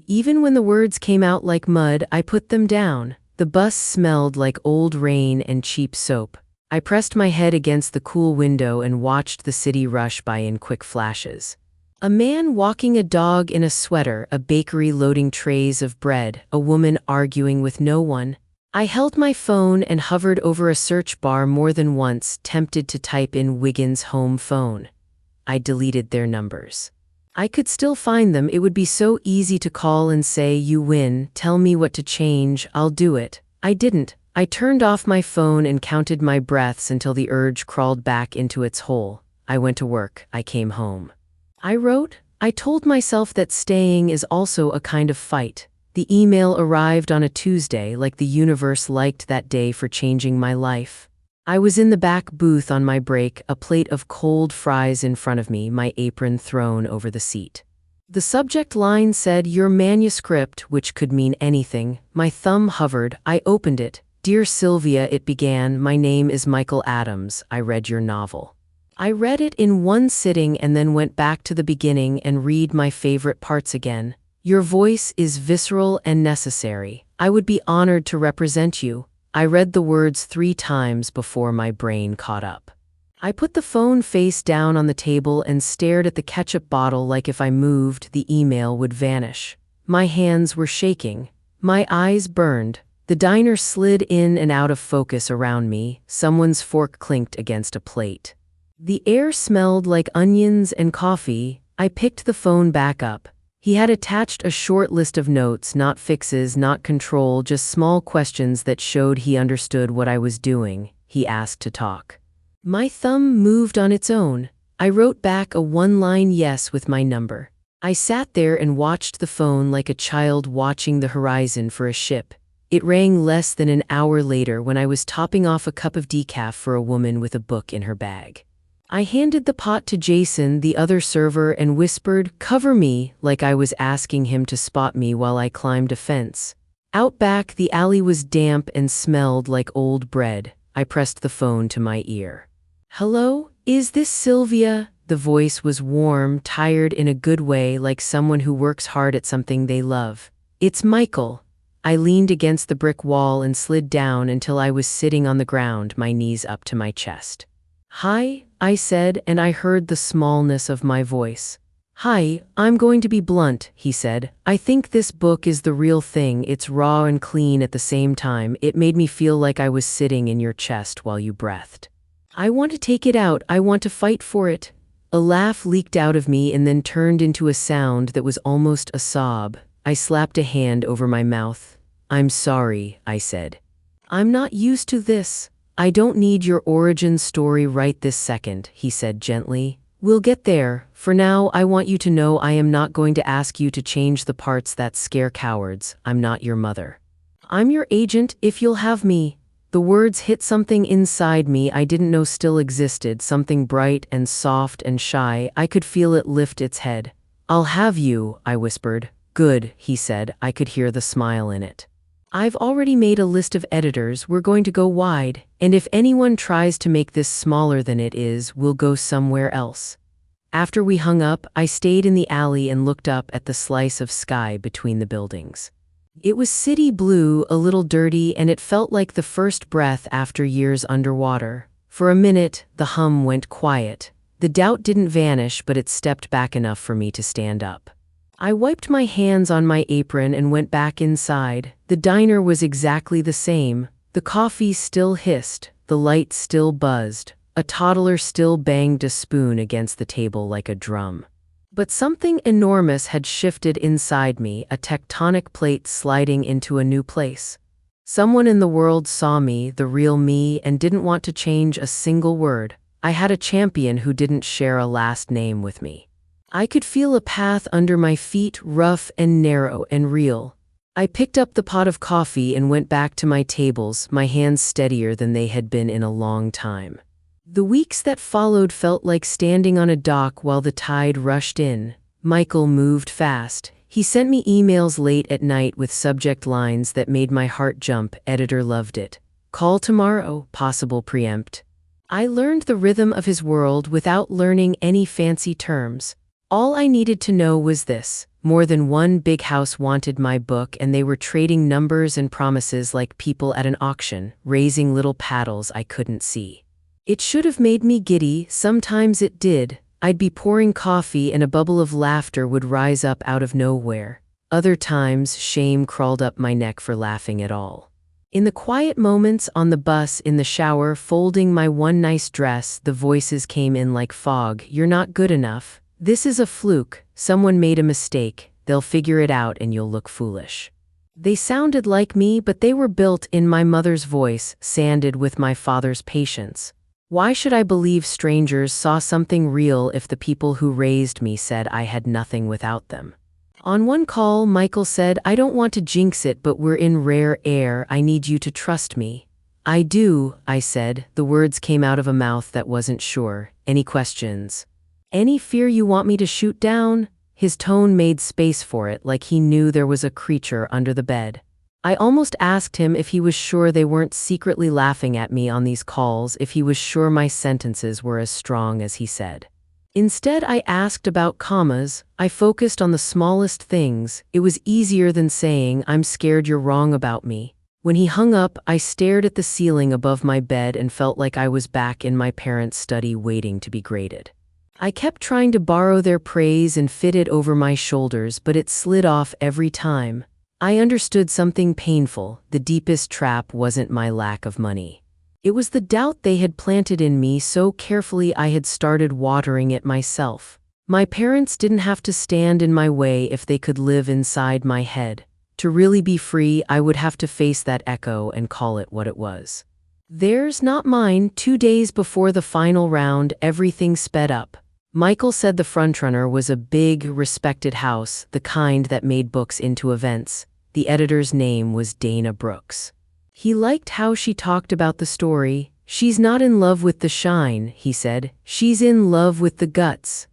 [SPEAKER 1] Even when the words came out like mud, I put them down. The bus smelled like old rain and cheap soap. I pressed my head against the cool window and watched the city rush by in quick flashes. A man walking a dog in a sweater, a bakery loading trays of bread, a woman arguing with no one. I held my phone and hovered over a search bar more than once, tempted to type in Wiggins' home phone. I deleted their numbers. I could still find them. It would be so easy to call and say, "You win, tell me what to change, I'll do it." I didn't. I turned off my phone and counted my breaths until the urge crawled back into its hole. I went to work. I came home. I wrote. I told myself that staying is also a kind of fight. The email arrived on a Tuesday, like the universe liked that day for changing my life. I was in the back booth on my break, a plate of cold fries in front of me, my apron thrown over the seat. The subject line said, "Your manuscript," which could mean anything. My thumb hovered. I opened it. "Dear Sylvia," it began, "my name is Michael Adams. I read your novel." I read it in one sitting and then went back to the beginning and read my favorite parts again. "Your voice is visceral and necessary. I would be honored to represent you." I read the words 3 times before my brain caught up. I put the phone face down on the table and stared at the ketchup bottle like if I moved, the email would vanish. My hands were shaking. My eyes burned. The diner slid in and out of focus around me. Someone's fork clinked against a plate. The air smelled like onions and coffee. I picked the phone back up. He had attached a short list of notes, not fixes, not control, just small questions that showed he understood what I was doing. He asked to talk. My thumb moved on its own. I wrote back a one-line yes with my number. I sat there and watched the phone like a child watching the horizon for a ship. It rang less than an hour later when I was topping off a cup of decaf for a woman with a book in her bag. I handed the pot to Jason, the other server, and whispered, "Cover me," like I was asking him to spot me while I climbed a fence. Out back, the alley was damp and smelled like old bread. I pressed the phone to my ear. "Hello? Is this Sylvia?" The voice was warm, tired in a good way, like someone who works hard at something they love. "It's Michael." I leaned against the brick wall and slid down until I was sitting on the ground, my knees up to my chest. "Hi," I said, and I heard the smallness of my voice. "Hi, I'm going to be blunt," he said. "I think this book is the real thing. It's raw and clean at the same time. It made me feel like I was sitting in your chest while you breathed. I want to take it out. I want to fight for it." A laugh leaked out of me and then turned into a sound that was almost a sob. I slapped a hand over my mouth. "I'm sorry," I said. "I'm not used to this. I don't need your origin story right this second," he said gently. "We'll get there. For now, I want you to know I am not going to ask you to change the parts that scare cowards. I'm not your mother. I'm your agent if you'll have me." The words hit something inside me I didn't know still existed, something bright and soft and shy. I could feel it lift its head. "I'll have you," I whispered. "Good," he said. I could hear the smile in it. "I've already made a list of editors. We're going to go wide, and if anyone tries to make this smaller than it is, we'll go somewhere else." After we hung up, I stayed in the alley and looked up at the slice of sky between the buildings. It was city blue, a little dirty, and it felt like the first breath after years underwater. For a minute, the hum went quiet. The doubt didn't vanish, but it stepped back enough for me to stand up. I wiped my hands on my apron and went back inside. The diner was exactly the same. The coffee still hissed, the light still buzzed. A toddler still banged a spoon against the table like a drum. But something enormous had shifted inside me, a tectonic plate sliding into a new place. Someone in the world saw me, the real me, and didn't want to change a single word. I had a champion who didn't share a last name with me. I could feel a path under my feet, rough and narrow and real. I picked up the pot of coffee and went back to my tables, my hands steadier than they had been in a long time. The weeks that followed felt like standing on a dock while the tide rushed in. Michael moved fast. He sent me emails late at night with subject lines that made my heart jump. Editor loved it. Call tomorrow, possible preempt. I learned the rhythm of his world without learning any fancy terms. All I needed to know was this: more than one big house wanted my book, and they were trading numbers and promises like people at an auction, raising little paddles I couldn't see. It should have made me giddy. Sometimes it did. I'd be pouring coffee and a bubble of laughter would rise up out of nowhere. Other times, shame crawled up my neck for laughing at all. In the quiet moments, on the bus, in the shower, folding my one nice dress, the voices came in like fog. "You're not good enough. This is a fluke. Someone made a mistake. They'll figure it out and you'll look foolish." They sounded like me, but they were built in my mother's voice, sanded with my father's patience. Why should I believe strangers saw something real if the people who raised me said I had nothing without them? On one call, Michael said, "I don't want to jinx it, but we're in rare air. I need you to trust me." "I do," I said. The words came out of a mouth that wasn't sure. "Any questions? Any fear you want me to shoot down?" His tone made space for it, like he knew there was a creature under the bed. I almost asked him if he was sure they weren't secretly laughing at me on these calls, if he was sure my sentences were as strong as he said. Instead, I asked about commas. I focused on the smallest things. It was easier than saying, "I'm scared you're wrong about me." When he hung up, I stared at the ceiling above my bed and felt like I was back in my parents' study waiting to be graded. I kept trying to borrow their praise and fit it over my shoulders, but it slid off every time. I understood something painful. The deepest trap wasn't my lack of money. It was the doubt they had planted in me so carefully I had started watering it myself. My parents didn't have to stand in my way if they could live inside my head. To really be free, I would have to face that echo and call it what it was. Theirs, not mine. 2 days before the final round, everything sped up. Michael said the frontrunner was a big, respected house, the kind that made books into events. The editor's name was Dana Brooks. He liked how she talked about the story. "She's not in love with the shine," he said. "She's in love with the guts."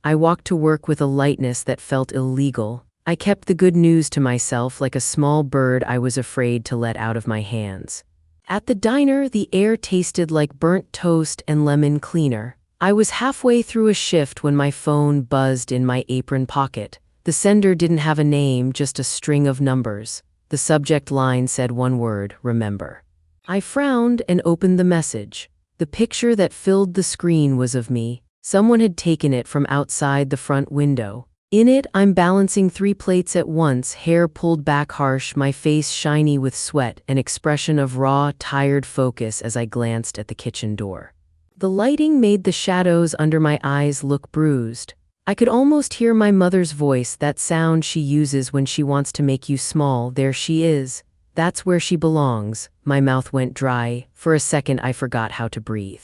[SPEAKER 1] I walked to work with a lightness that felt illegal. I kept the good news to myself like a small bird I was afraid to let out of my hands. At the diner, the air tasted like burnt toast and lemon cleaner. I was halfway through a shift when my phone buzzed in my apron pocket. The sender didn't have a name, just a string of numbers. The subject line said one word: remember. I frowned and opened the message. The picture that filled the screen was of me, Someone had taken it from outside the front window. In it, I'm balancing 3 plates at once, hair pulled back harsh, my face shiny with sweat, an expression of raw, tired focus as I glanced at the kitchen door. The lighting made the shadows under my eyes look bruised. I could almost hear my mother's voice, that sound she uses when she wants to make you small. There she is. That's where she belongs. My mouth went dry. For a second, I forgot how to breathe.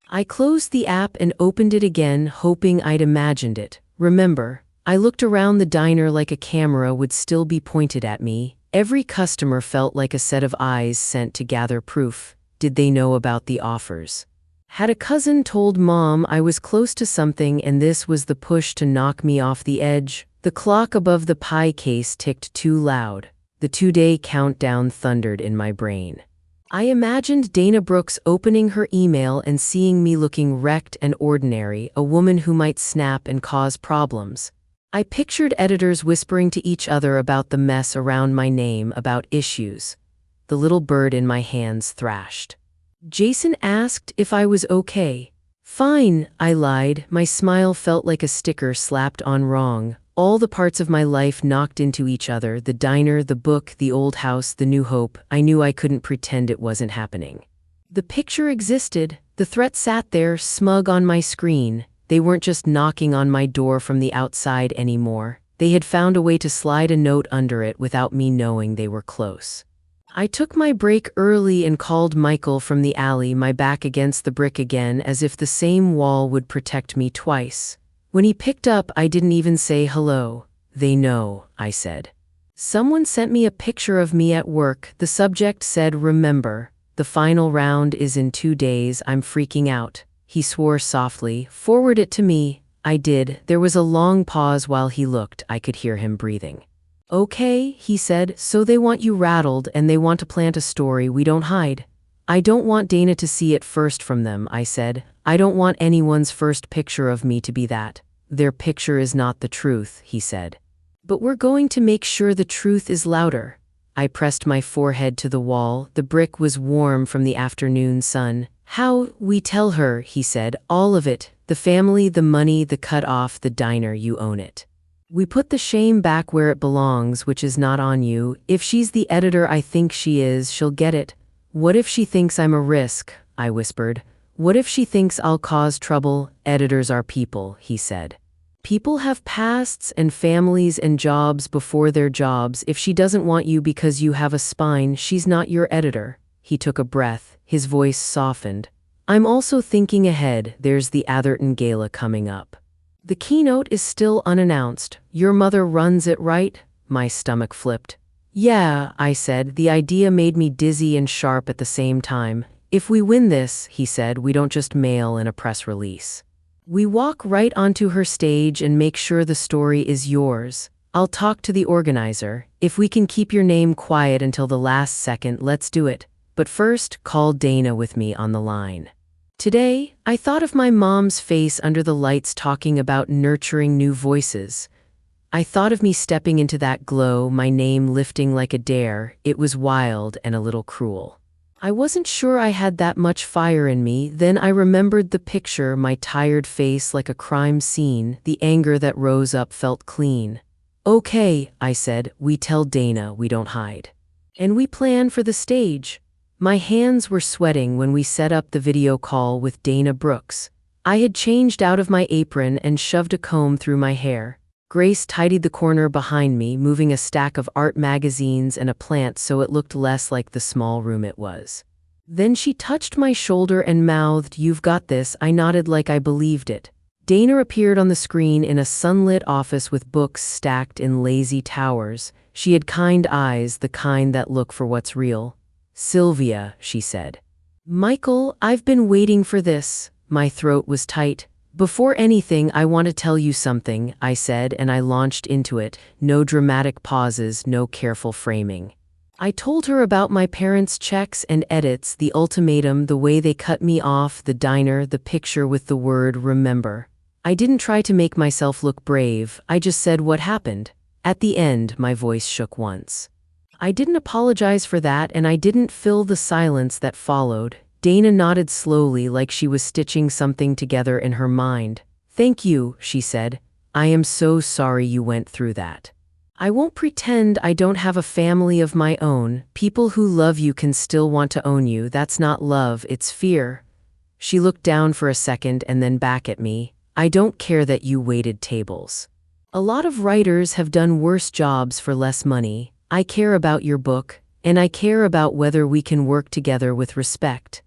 [SPEAKER 1] I closed the app and opened it again, hoping I'd imagined it. Remember, I looked around the diner like a camera would still be pointed at me. Every customer felt like a set of eyes sent to gather proof. Did they know about the offers? Had a cousin told Mom I was close to something and this was the push to knock me off the edge? The clock above the pie case ticked too loud. The 2-day countdown thundered in my brain. I imagined Dana Brooks opening her email and seeing me looking wrecked and ordinary, a woman who might snap and cause problems. I pictured editors whispering to each other about the mess around my name, about issues. The little bird in my hands thrashed. Jason asked if I was okay. Fine, I lied. My smile felt like a sticker slapped on wrong. All the parts of my life knocked into each other, the diner, the book, the old house, the new hope. I knew I couldn't pretend it wasn't happening. The picture existed. The threat sat there, smug on my screen. They weren't just knocking on my door from the outside anymore. They had found a way to slide a note under it without me knowing they were close. I took my break early and called Michael from the alley, my back against the brick again, as if the same wall would protect me twice. When he picked up, I didn't even say hello. They know, I said. Someone sent me a picture of me at work. The subject said, "Remember, the final round is in 2 days. I'm freaking out." He swore softly. "Forward it to me." I did. There was a long pause while he looked. I could hear him breathing. "Okay," he said, "so they want you rattled and they want to plant a story we don't hide." "I don't want Dana to see it first from them," I said. "I don't want anyone's first picture of me to be that. Their picture is not the truth," he said. "But we're going to make sure the truth is louder." I pressed my forehead to the wall. The brick was warm from the afternoon sun. "How we tell her," he said, "all of it. The family, the money, the cut-off, the diner, you own it. We put the shame back where it belongs, which is not on you. If she's the editor I think she is, she'll get it." "What if she thinks I'm a risk?" I whispered. "What if she thinks I'll cause trouble?" "Editors are people," he said. "People have pasts and families and jobs before their jobs. If she doesn't want you because you have a spine, she's not your editor." He took a breath. His voice softened. "I'm also thinking ahead. There's the Atherton Gala coming up. The keynote is still unannounced. Your mother runs it, right?" My stomach flipped. "Yeah," I said. The idea made me dizzy and sharp at the same time. "If we win this," he said, "we don't just mail in a press release. We walk right onto her stage and make sure the story is yours. I'll talk to the organizer. If we can keep your name quiet until the last second, let's do it. But first, call Dana with me on the line." Today, I thought of my mom's face under the lights talking about nurturing new voices. I thought of me stepping into that glow, my name lifting like a dare. It was wild and a little cruel. I wasn't sure I had that much fire in me. Then I remembered the picture, my tired face like a crime scene. The anger that rose up felt clean. "Okay," I said, "we tell Dana, we don't hide. And we plan for the stage." My hands were sweating when we set up the video call with Dana Brooks. I had changed out of my apron and shoved a comb through my hair. Grace tidied the corner behind me, moving a stack of art magazines and a plant so it looked less like the small room it was. Then she touched my shoulder and mouthed, "You've got this." I nodded like I believed it. Dana appeared on the screen in a sunlit office with books stacked in lazy towers. She had kind eyes, the kind that look for what's real. "Sylvia," she said. "Michael, I've been waiting for this." My throat was tight. "Before anything, I want to tell you something," I said, and I launched into it. No dramatic pauses, no careful framing. I told her about my parents' checks and edits, the ultimatum, the way they cut me off, the diner, the picture with the word "remember." I didn't try to make myself look brave. I just said what happened. At the end, my voice shook once. I didn't apologize for that, and I didn't fill the silence that followed. Dana nodded slowly like she was stitching something together in her mind. "Thank you," she said. "I am so sorry you went through that. I won't pretend I don't have a family of my own. People who love you can still want to own you. That's not love, it's fear." She looked down for a second and then back at me. "I don't care that you waited tables. A lot of writers have done worse jobs for less money. I care about your book, and I care about whether we can work together with respect."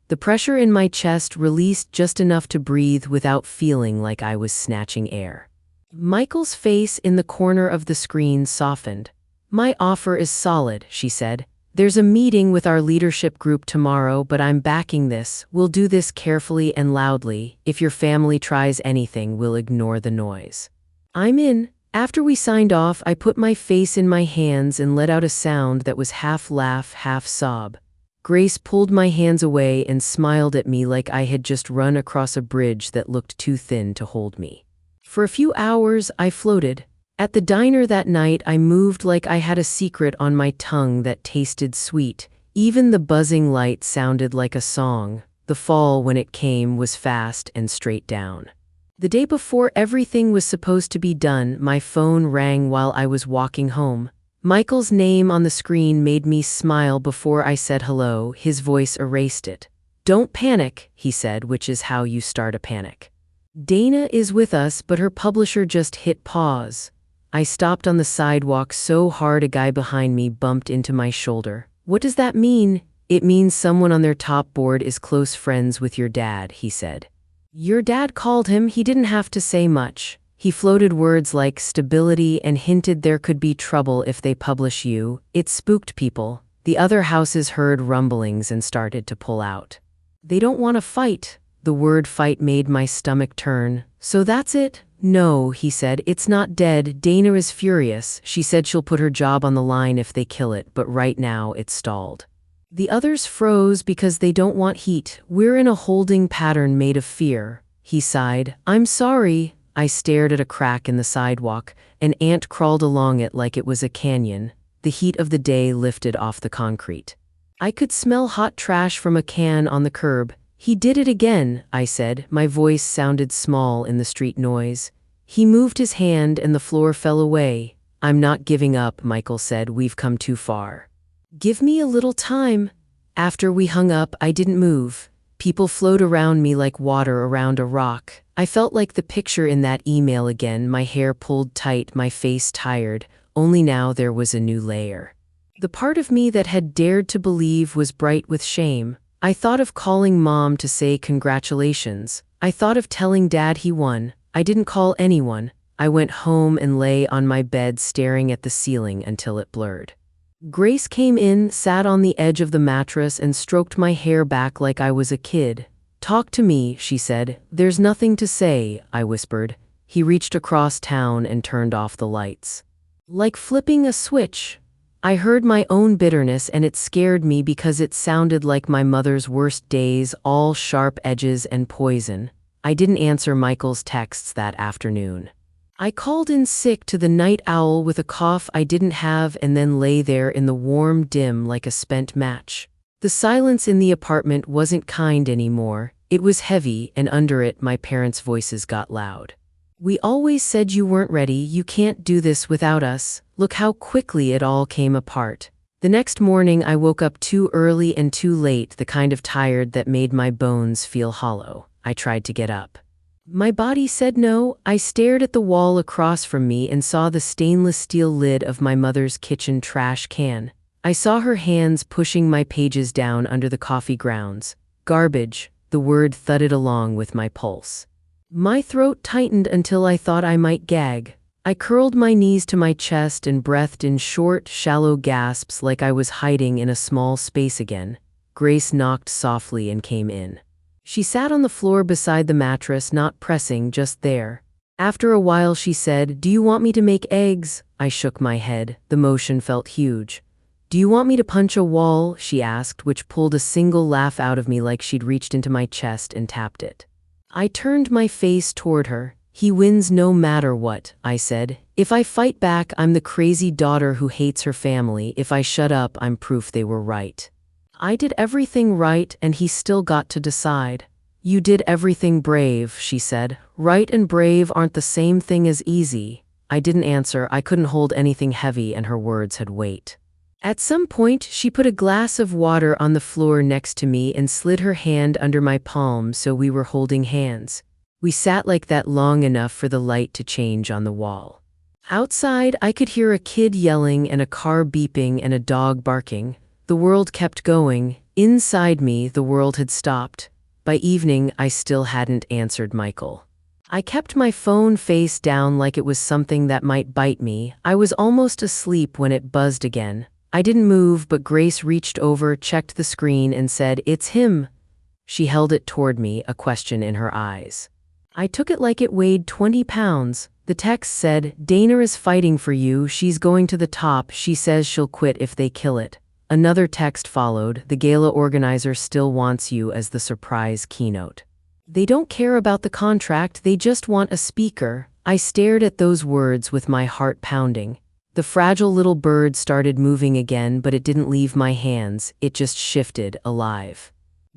[SPEAKER 1] The pressure in my chest released just enough to breathe without feeling like I was snatching air. Michael's face in the corner of the screen softened. "My offer is solid," she said. "There's a meeting with our leadership group tomorrow, but I'm backing this. We'll do this carefully and loudly. If your family tries anything, we'll ignore the noise." "I'm in." After we signed off, I put my face in my hands and let out a sound that was half laugh, half sob. Grace pulled my hands away and smiled at me like I had just run across a bridge that looked too thin to hold me. For a few hours, I floated. At the diner that night, I moved like I had a secret on my tongue that tasted sweet. Even the buzzing light sounded like a song. The fall, when it came, was fast and straight down. The day before everything was supposed to be done, my phone rang while I was walking home. Michael's name on the screen made me smile before I said hello. His voice erased it. "Don't panic," he said, which is how you start a panic. "Dana is with us, but her publisher just hit pause." I stopped on the sidewalk so hard a guy behind me bumped into my shoulder. "What does that mean?" "It means someone on their top board is close friends with your dad," he said. "Your dad called him. He didn't have to say much. He floated words like stability and hinted there could be trouble if they publish you." It spooked people. The other houses heard rumblings and started to pull out. "They don't want to fight." The word fight made my stomach turn. "So that's it?" "No," he said. "It's not dead. Dana is furious. She said she'll put her job on the line if they kill it, but right now it's stalled." The others froze because they don't want heat. "We're in a holding pattern made of fear." He sighed. "I'm sorry." I stared at a crack in the sidewalk. An ant crawled along it like it was a canyon. The heat of the day lifted off the concrete. I could smell hot trash from a can on the curb. "He did it again," I said. My voice sounded small in the street noise. He moved his hand and the floor fell away. "I'm not giving up," Michael said. "We've come too far. Give me a little time." After we hung up, I didn't move. People flowed around me like water around a rock. I felt like the picture in that email again, my hair pulled tight, my face tired, only now there was a new layer. The part of me that had dared to believe was bright with shame. I thought of calling Mom to say congratulations. I thought of telling Dad he won. I didn't call anyone. I went home and lay on my bed staring at the ceiling until it blurred. Grace came in, sat on the edge of the mattress and stroked my hair back like I was a kid. "Talk to me," she said. "There's nothing to say," I whispered. He reached across town and turned off the lights. Like flipping a switch. I heard my own bitterness and it scared me because it sounded like my mother's worst days, all sharp edges and poison. I didn't answer Michael's texts that afternoon. I called in sick to the night owl with a cough I didn't have and then lay there in the warm dim like a spent match. The silence in the apartment wasn't kind anymore. It was heavy, and under it my parents' voices got loud. "We always said you weren't ready. You can't do this without us. Look how quickly it all came apart." The next morning I woke up too early and too late, the kind of tired that made my bones feel hollow. I tried to get up. My body said no. I stared at the wall across from me and saw the stainless steel lid of my mother's kitchen trash can. I saw her hands pushing my pages down under the coffee grounds. Garbage, the word thudded along with my pulse. My throat tightened until I thought I might gag. I curled my knees to my chest and breathed in short, shallow gasps like I was hiding in a small space again. Grace knocked softly and came in. She sat on the floor beside the mattress, not pressing, just there. After a while she said, "Do you want me to make eggs?" I shook my head. The motion felt huge. "Do you want me to punch a wall?" she asked, which pulled a single laugh out of me like she'd reached into my chest and tapped it. I turned my face toward her. "He wins no matter what," I said. "If I fight back, I'm the crazy daughter who hates her family. If I shut up, I'm proof they were right." I did everything right and he still got to decide. You did everything brave, she said. Right and brave aren't the same thing as easy. I didn't answer. I couldn't hold anything heavy and her words had weight. At some point, she put a glass of water on the floor next to me and slid her hand under my palm so we were holding hands. We sat like that long enough for the light to change on the wall. Outside, I could hear a kid yelling and a car beeping and a dog barking. The world kept going. Inside me, the world had stopped. By evening, I still hadn't answered Michael. I kept my phone face down like it was something that might bite me. I was almost asleep when it buzzed again. I didn't move, but Grace reached over, checked the screen, and said, "It's him." She held it toward me, a question in her eyes. I took it like it weighed 20 pounds. The text said, "Dana is fighting for you. She's going to the top. She says she'll quit if they kill it." Another text followed, "The gala organizer still wants you as the surprise keynote. They don't care about the contract, they just want a speaker." I stared at those words with my heart pounding. The fragile little bird started moving again, but it didn't leave my hands, it just shifted, alive.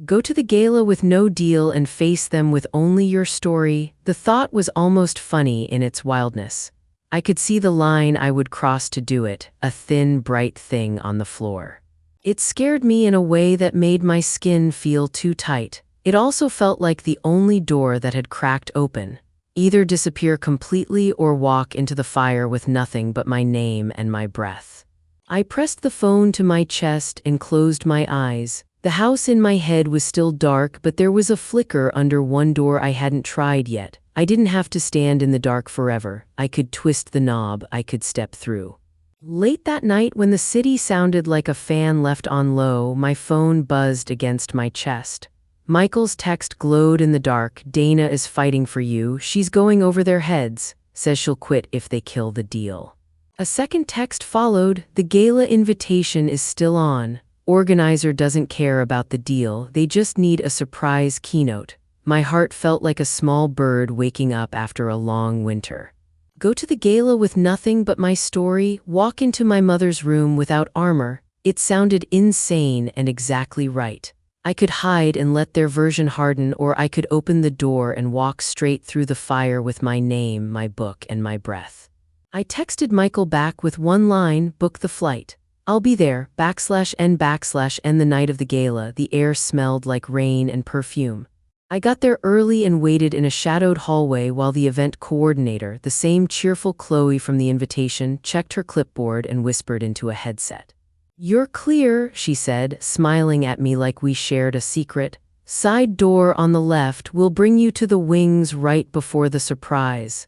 [SPEAKER 1] Go to the gala with no deal and face them with only your story. The thought was almost funny in its wildness. I could see the line I would cross to do it, a thin, bright thing on the floor. It scared me in a way that made my skin feel too tight. It also felt like the only door that had cracked open. Either disappear completely or walk into the fire with nothing but my name and my breath. I pressed the phone to my chest and closed my eyes. The house in my head was still dark, but there was a flicker under one door I hadn't tried yet. I didn't have to stand in the dark forever. I could twist the knob, I could step through. Late that night, when the city sounded like a fan left on low, my phone buzzed against my chest. Michael's text glowed in the dark. "Dana is fighting for you. She's going over their heads. Says she'll quit if they kill the deal." A second text followed. "The gala invitation is still on. Organizer doesn't care about the deal. They just need a surprise keynote." My heart felt like a small bird waking up after a long winter. Go to the gala with nothing but my story. Walk into my mother's room without armor. It sounded insane and exactly right. I could hide and let their version harden, or I could open the door and walk straight through the fire with my name, my book, and my breath. I texted Michael back with one line, "Book the flight. I'll be there, /n/n the night of the gala." The air smelled like rain and perfume. I got there early and waited in a shadowed hallway while the event coordinator, the same cheerful Chloe from the invitation, checked her clipboard and whispered into a headset. "You're clear," she said, smiling at me like we shared a secret. "Side door on the left will bring you to the wings right before the surprise."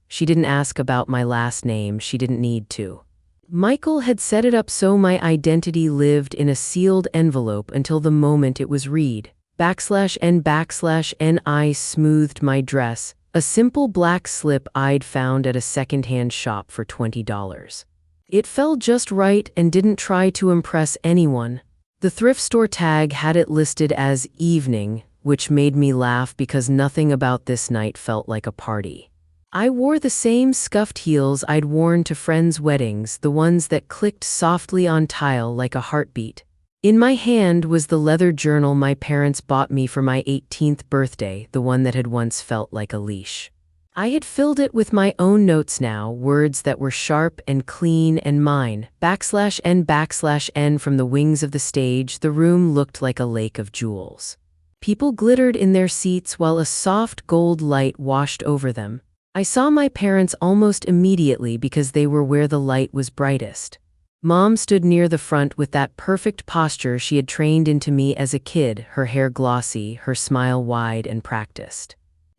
[SPEAKER 1] She didn't ask about my last name, she didn't need to. Michael had set it up so my identity lived in a sealed envelope until the moment it was read. /n/n I smoothed my dress, a simple black slip I'd found at a secondhand shop for $20. It fell just right and didn't try to impress anyone. The thrift store tag had it listed as evening, which made me laugh because nothing about this night felt like a party. I wore the same scuffed heels I'd worn to friends' weddings, the ones that clicked softly on tile like a heartbeat. In my hand was the leather journal my parents bought me for my 18th birthday, the one that had once felt like a leash. I had filled it with my own notes now, words that were sharp and clean and mine. /n/n from the wings of the stage, the room looked like a lake of jewels. People glittered in their seats while a soft gold light washed over them. I saw my parents almost immediately because they were where the light was brightest. Mom stood near the front with that perfect posture she had trained into me as a kid, her hair glossy, her smile wide and practiced.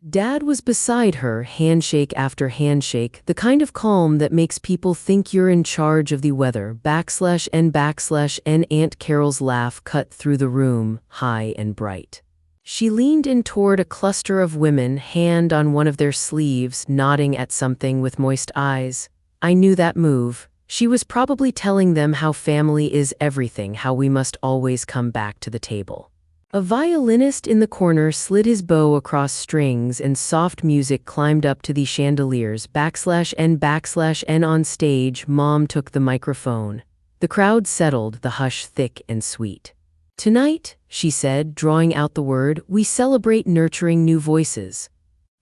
[SPEAKER 1] Dad was beside her, handshake after handshake, the kind of calm that makes people think you're in charge of the weather. /n/n Aunt Carol's laugh cut through the room, high and bright. She leaned in toward a cluster of women, hand on one of their sleeves, nodding at something with moist eyes. I knew that move. She was probably telling them how family is everything, how we must always come back to the table. A violinist in the corner slid his bow across strings and soft music climbed up to the chandeliers. /n/n on stage, Mom took the microphone. The crowd settled, the hush thick and sweet. Tonight, she said, drawing out the word, we celebrate nurturing new voices.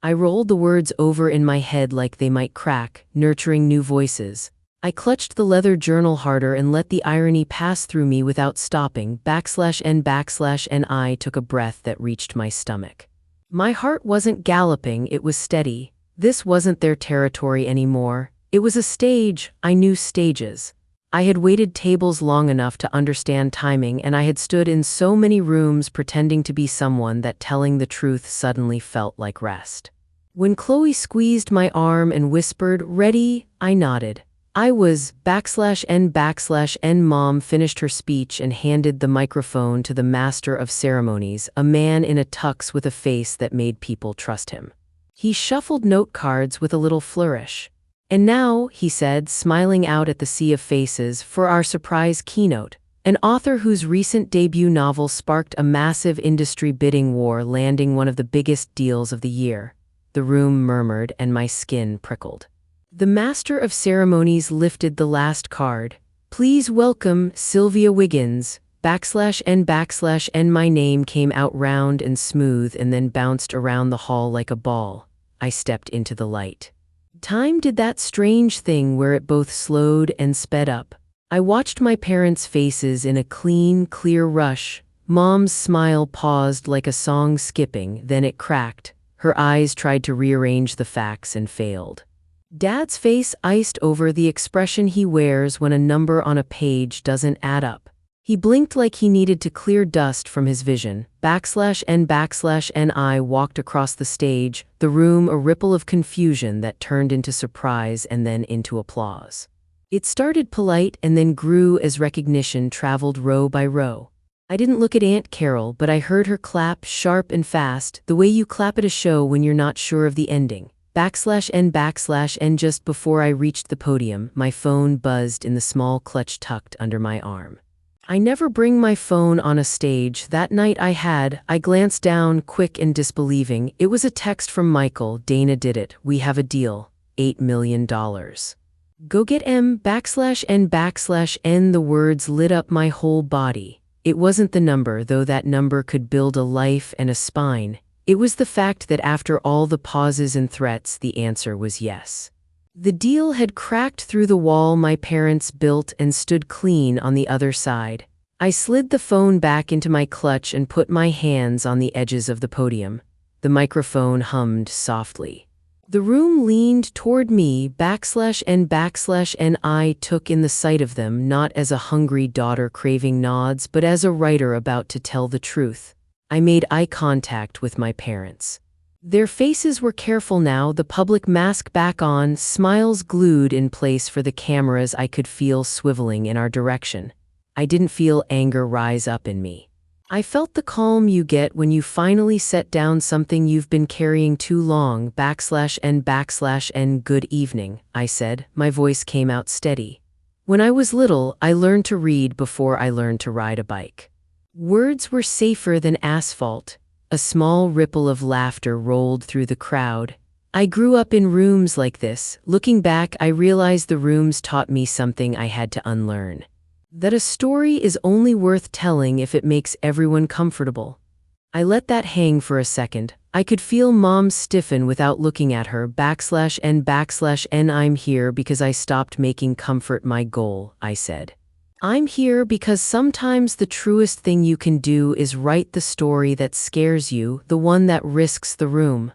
[SPEAKER 1] I rolled the words over in my head like they might crack, nurturing new voices. I clutched the leather journal harder and let the irony pass through me without stopping, /n/n I took a breath that reached my stomach. My heart wasn't galloping, it was steady. This wasn't their territory anymore. It was a stage. I knew stages. I had waited tables long enough to understand timing, and I had stood in so many rooms pretending to be someone that telling the truth suddenly felt like rest. When Chloe squeezed my arm and whispered, "Ready?" I nodded. I was /n/n. Mom finished her speech and handed the microphone to the master of ceremonies, a man in a tux with a face that made people trust him. He shuffled note cards with a little flourish. "And now," he said, smiling out at the sea of faces, "for our surprise keynote. An author whose recent debut novel sparked a massive industry bidding war, landing one of the biggest deals of the year." The room murmured and my skin prickled. The master of ceremonies lifted the last card. "Please welcome Sylvia Wiggins, /n/n." My name came out round and smooth and then bounced around the hall like a ball. I stepped into the light. Time did that strange thing where it both slowed and sped up. I watched my parents' faces in a clean, clear rush. Mom's smile paused like a song skipping, then it cracked. Her eyes tried to rearrange the facts and failed. Dad's face iced over, the expression he wears when a number on a page doesn't add up. He blinked like he needed to clear dust from his vision. /n/n. I walked across the stage, the room a ripple of confusion that turned into surprise and then into applause. It started polite and then grew as recognition traveled row by row. I didn't look at Aunt Carol, but I heard her clap, sharp and fast, the way you clap at a show when you're not sure of the ending. /n/n. Just before I reached the podium, my phone buzzed in the small clutch tucked under my arm. I never bring my phone on a stage. That night I glanced down, quick and disbelieving. It was a text from Michael. "Dana did it. We have a deal. $8 million. Go get /n/n." The words lit up my whole body. It wasn't the number, though that number could build a life and a spine. It was the fact that after all the pauses and threats, the answer was yes. The deal had cracked through the wall my parents built and stood clean on the other side. I slid the phone back into my clutch and put my hands on the edges of the podium. The microphone hummed softly. The room leaned toward me, /n/n. I took in the sight of them, not as a hungry daughter craving nods, but as a writer about to tell the truth. I made eye contact with my parents. Their faces were careful now, the public mask back on, smiles glued in place for the cameras I could feel swiveling in our direction. I didn't feel anger rise up in me. I felt the calm you get when you finally set down something you've been carrying too long, /n/n. Good evening, I said. My voice came out steady. When I was little, I learned to read before I learned to ride a bike. Words were safer than asphalt. A small ripple of laughter rolled through the crowd. I grew up in rooms like this. Looking back, I realized the rooms taught me something I had to unlearn. That a story is only worth telling if it makes everyone comfortable. I let that hang for a second. I could feel Mom stiffen without looking at her, /n/n. I'm here because I stopped making comfort my goal, I said. I'm here because sometimes the truest thing you can do is write the story that scares you, the one that risks the room.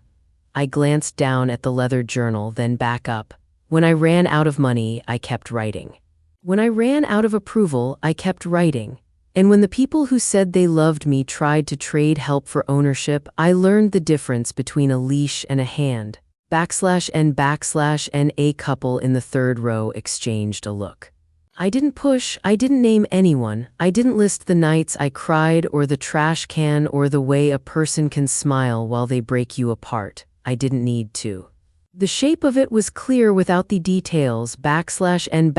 [SPEAKER 1] I glanced down at the leather journal, then back up. When I ran out of money, I kept writing. When I ran out of approval, I kept writing. And when the people who said they loved me tried to trade help for ownership, I learned the difference between a leash and a hand. /n/n. A couple in the third row exchanged a look. I didn't push, I didn't name anyone, I didn't list the nights I cried or the trash can or the way a person can smile while they break you apart. I didn't need to. The shape of it was clear without the details, /n/n.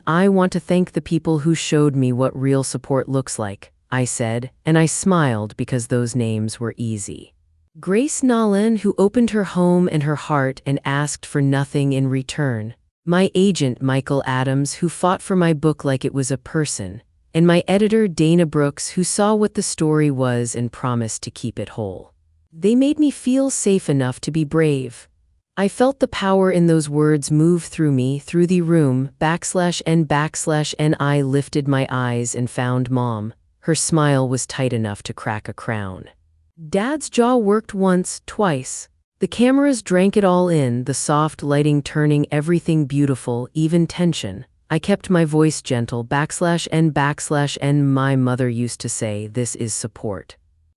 [SPEAKER 1] I want to thank the people who showed me what real support looks like, I said, and I smiled because those names were easy. Grace Nolan, who opened her home and her heart and asked for nothing in return. My agent, Michael Adams, who fought for my book like it was a person. and my editor, Dana Brooks, who saw what the story was and promised to keep it whole. They made me feel safe enough to be brave. I felt the power in those words move through me, through the room, /n/n. I lifted my eyes and found Mom. Her smile was tight enough to crack a crown. Dad's jaw worked once, twice. The cameras drank it all in, the soft lighting turning everything beautiful, even tension. I kept my voice gentle, /n/n. My mother used to say, this is support.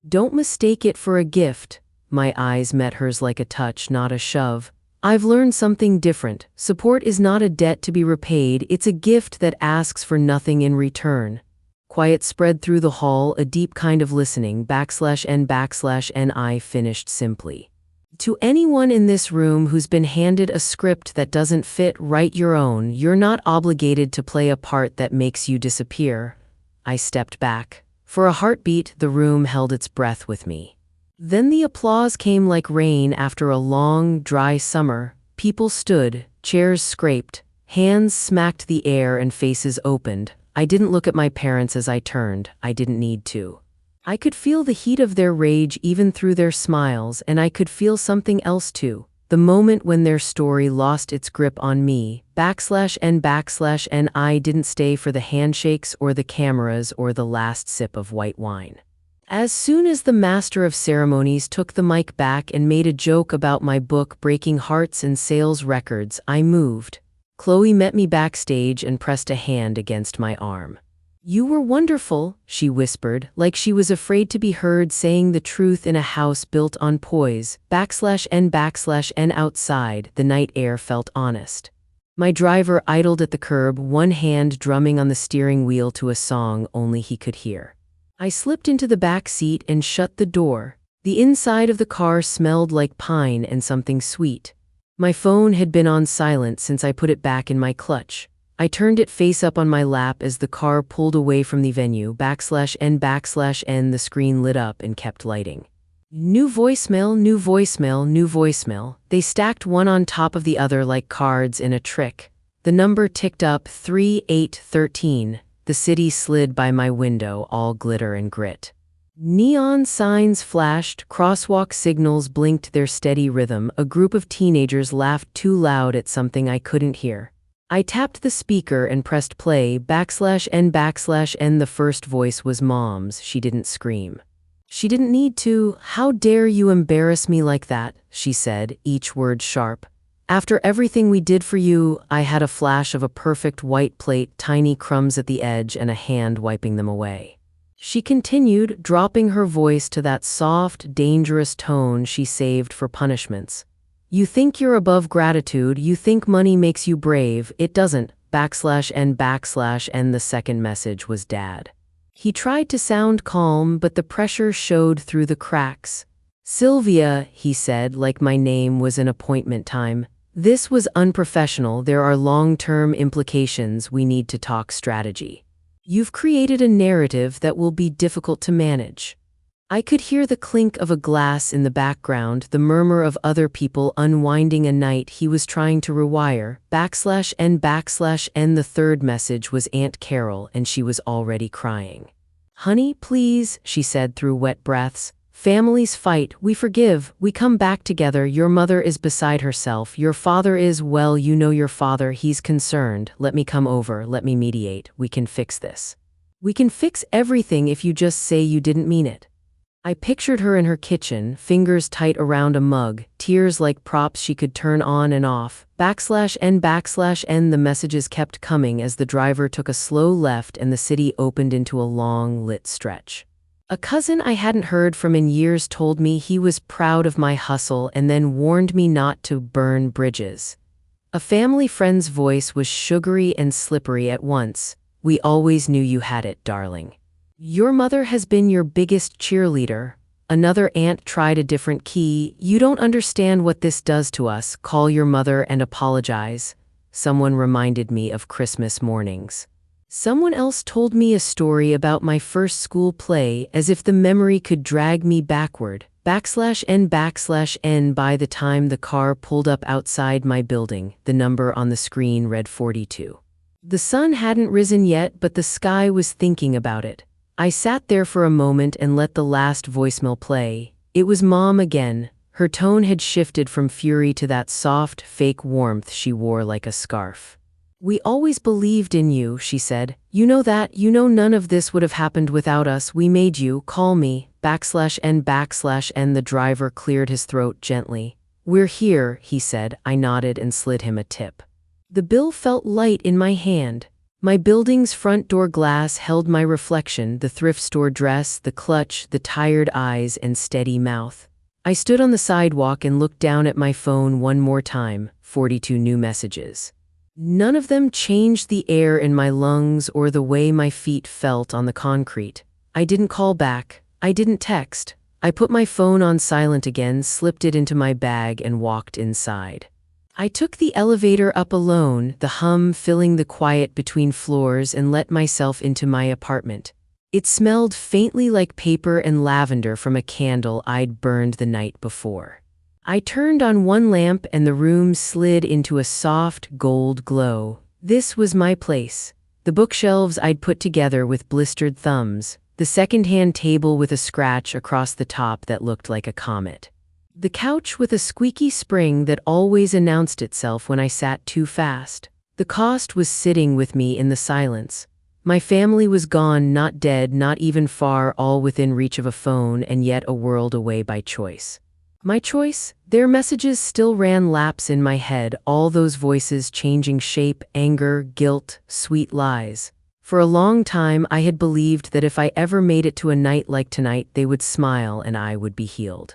[SPEAKER 1] Don't mistake it for a gift. My eyes met hers like a touch, not a shove. I've learned something different. Support is not a debt to be repaid, it's a gift that asks for nothing in return. Quiet spread through the hall, a deep kind of listening, /n/n. I finished simply. To anyone in this room who's been handed a script that doesn't fit, write your own. You're not obligated to play a part that makes you disappear. I stepped back. For a heartbeat, the room held its breath with me. Then the applause came like rain after a long, dry summer. People stood, chairs scraped, hands smacked the air and faces opened. I didn't look at my parents as I turned. I didn't need to. I could feel the heat of their rage even through their smiles, and I could feel something else too. The moment when their story lost its grip on me, /n/n. I didn't stay for the handshakes or the cameras or the last sip of white wine. As soon as the master of ceremonies took the mic back and made a joke about my book breaking hearts and sales records, I moved. Chloe met me backstage and pressed a hand against my arm. You were wonderful, she whispered, like she was afraid to be heard saying the truth in a house built on poise, /n/n. Outside, the night air felt honest. My driver idled at the curb, one hand drumming on the steering wheel to a song only he could hear. I slipped into the back seat and shut the door. The inside of the car smelled like pine and something sweet. My phone had been on silent since I put it back in my clutch. I turned it face up on my lap as the car pulled away from the venue, /n/n. The screen lit up and kept lighting. New voicemail, new voicemail, new voicemail. They stacked one on top of the other like cards in a trick. The number ticked up, 3813. The city slid by my window, all glitter and grit. Neon signs flashed, crosswalk signals blinked their steady rhythm. A group of teenagers laughed too loud at something I couldn't hear. I tapped the speaker and pressed play, /n/n. The first voice was Mom's. She didn't scream. She didn't need to. How dare you embarrass me like that, she said, each word sharp. After everything we did for you, I had a flash of a perfect white plate, tiny crumbs at the edge, and a hand wiping them away. She continued, dropping her voice to that soft, dangerous tone she saved for punishments. You think you're above gratitude, you think money makes you brave, it doesn't, /n/n. The second message was Dad. He tried to sound calm, but the pressure showed through the cracks. Sylvia, he said, like my name was an appointment time. This was unprofessional, there are long-term implications, we need to talk strategy. You've created a narrative that will be difficult to manage. I could hear the clink of a glass in the background, the murmur of other people unwinding a night he was trying to rewire, /n/n. The third message was Aunt Carol, and she was already crying. Honey, please, she said through wet breaths. Families fight, we forgive, we come back together. Your mother is beside herself. Your father is, well, you know your father, he's concerned. Let me come over, let me mediate. We can fix this. We can fix everything if you just say you didn't mean it. I pictured her in her kitchen, fingers tight around a mug, tears like props she could turn on and off, /n/n. The messages kept coming as the driver took a slow left and the city opened into a long, lit stretch. A cousin I hadn't heard from in years told me he was proud of my hustle and then warned me not to burn bridges. A family friend's voice was sugary and slippery at once. We always knew you had it, darling. Your mother has been your biggest cheerleader. Another aunt tried a different key. You don't understand what this does to us. Call your mother and apologize. Someone reminded me of Christmas mornings. Someone else told me a story about my first school play, as if the memory could drag me backward, /n/n. By the time the car pulled up outside my building, the number on the screen read 42. The sun hadn't risen yet, but the sky was thinking about it. I sat there for a moment and let the last voicemail play. It was Mom again. Her tone had shifted from fury to that soft, fake warmth she wore like a scarf. "We always believed in you," she said. "You know that. You know none of this would have happened without us. We made you. Call me. /N/N." The driver cleared his throat gently. "We're here," he said. I nodded and slid him a tip. The bill felt light in my hand. My building's front door glass held my reflection, the thrift store dress, the clutch, the tired eyes and steady mouth. I stood on the sidewalk and looked down at my phone one more time. 42 new messages. None of them changed the air in my lungs or the way my feet felt on the concrete. I didn't call back. I didn't text. I put my phone on silent again, slipped it into my bag and walked inside. I took the elevator up alone, the hum filling the quiet between floors, and let myself into my apartment. It smelled faintly like paper and lavender from a candle I'd burned the night before. I turned on one lamp and the room slid into a soft gold glow. This was my place. The bookshelves I'd put together with blistered thumbs, the second-hand table with a scratch across the top that looked like a comet. The couch with a squeaky spring that always announced itself when I sat too fast. The cost was sitting with me in the silence. My family was gone, not dead, not even far, all within reach of a phone, and yet a world away by choice. My choice? Their messages still ran laps in my head, all those voices changing shape, anger, guilt, sweet lies. For a long time I had believed that if I ever made it to a night like tonight, they would smile and I would be healed.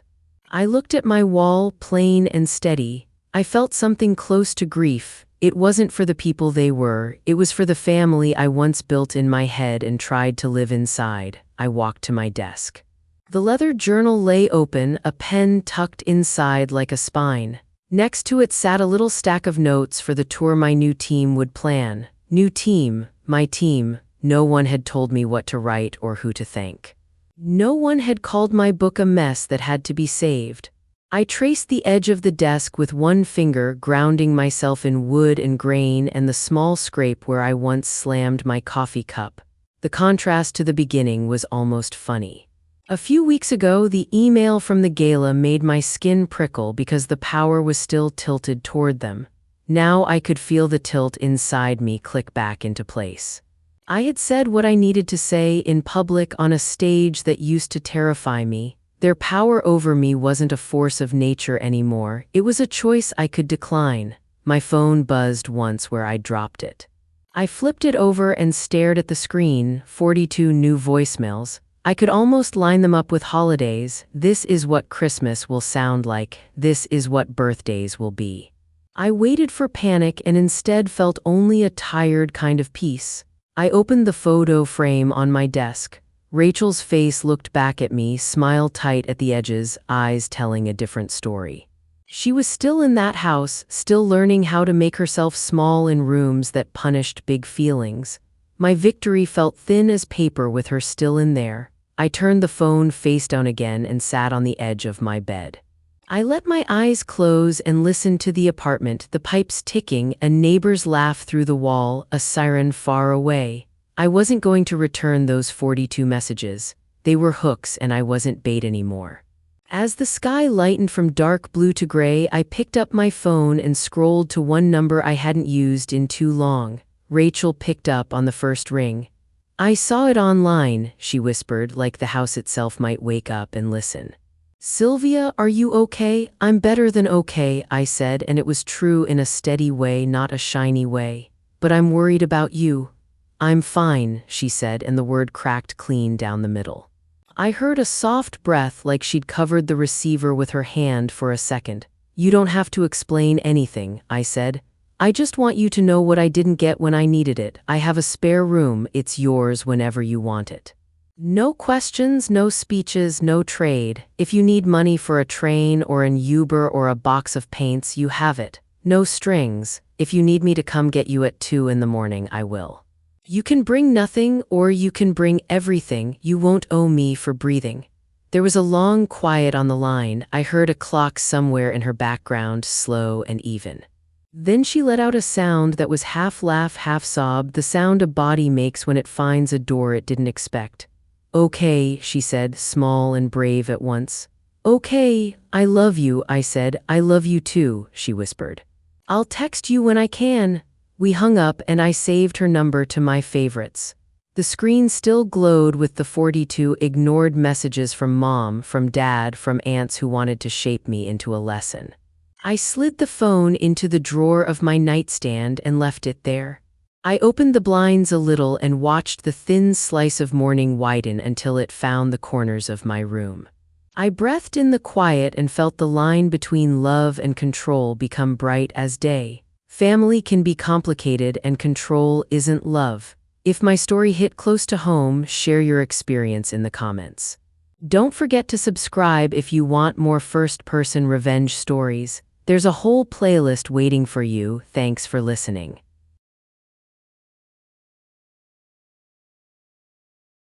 [SPEAKER 1] I looked at my wall, plain and steady. I felt something close to grief. It wasn't for the people they were, it was for the family I once built in my head and tried to live inside. I walked to my desk. The leather journal lay open, a pen tucked inside like a spine. Next to it sat a little stack of notes for the tour my new team would plan. New team, my team. No one had told me what to write or who to thank. No one had called my book a mess that had to be saved. I traced the edge of the desk with one finger, grounding myself in wood and grain and the small scrape where I once slammed my coffee cup. The contrast to the beginning was almost funny. A few weeks ago, the email from the gala made my skin prickle because the power was still tilted toward them. Now I could feel the tilt inside me click back into place. I had said what I needed to say in public on a stage that used to terrify me. Their power over me wasn't a force of nature anymore. It was a choice I could decline. My phone buzzed once where I dropped it. I flipped it over and stared at the screen. 42 new voicemails. I could almost line them up with holidays. This is what Christmas will sound like. This is what birthdays will be. I waited for panic and instead felt only a tired kind of peace. I opened the photo frame on my desk. Rachel's face looked back at me, smile tight at the edges, eyes telling a different story. She was still in that house, still learning how to make herself small in rooms that punished big feelings. My victory felt thin as paper with her still in there. I turned the phone face down again and sat on the edge of my bed. I let my eyes close and listened to the apartment, the pipes ticking, a neighbor's laugh through the wall, a siren far away. I wasn't going to return those 42 messages. They were hooks and I wasn't bait anymore. As the sky lightened from dark blue to gray, I picked up my phone and scrolled to one number I hadn't used in too long. Rachel picked up on the first ring. "I saw it online," she whispered, like the house itself might wake up and listen. "Sylvia, are you okay?" "I'm better than okay," I said, and it was true in a steady way, not a shiny way. "But I'm worried about you." "I'm fine," she said, and the word cracked clean down the middle. I heard a soft breath like she'd covered the receiver with her hand for a second. "You don't have to explain anything," I said. "I just want you to know what I didn't get when I needed it. I have a spare room. It's yours whenever you want it. No questions, no speeches, no trade. If you need money for a train or an Uber or a box of paints, you have it. No strings. If you need me to come get you at 2 in the morning, I will. You can bring nothing or you can bring everything. You won't owe me for breathing." There was a long quiet on the line. I heard a clock somewhere in her background, slow and even. Then she let out a sound that was half laugh, half sob, the sound a body makes when it finds a door it didn't expect. "Okay," she said, small and brave at once. "Okay, I love you," I said. "I love you too," she whispered. "I'll text you when I can." We hung up and I saved her number to my favorites. The screen still glowed with the 42 ignored messages from Mom, from Dad, from aunts who wanted to shape me into a lesson. I slid the phone into the drawer of my nightstand and left it there. I opened the blinds a little and watched the thin slice of morning widen until it found the corners of my room. I breathed in the quiet and felt the line between love and control become bright as day. Family can be complicated and control isn't love. If my story hit close to home, share your experience in the comments. Don't forget to subscribe if you want more first-person revenge stories. There's a whole playlist waiting for you. Thanks for listening.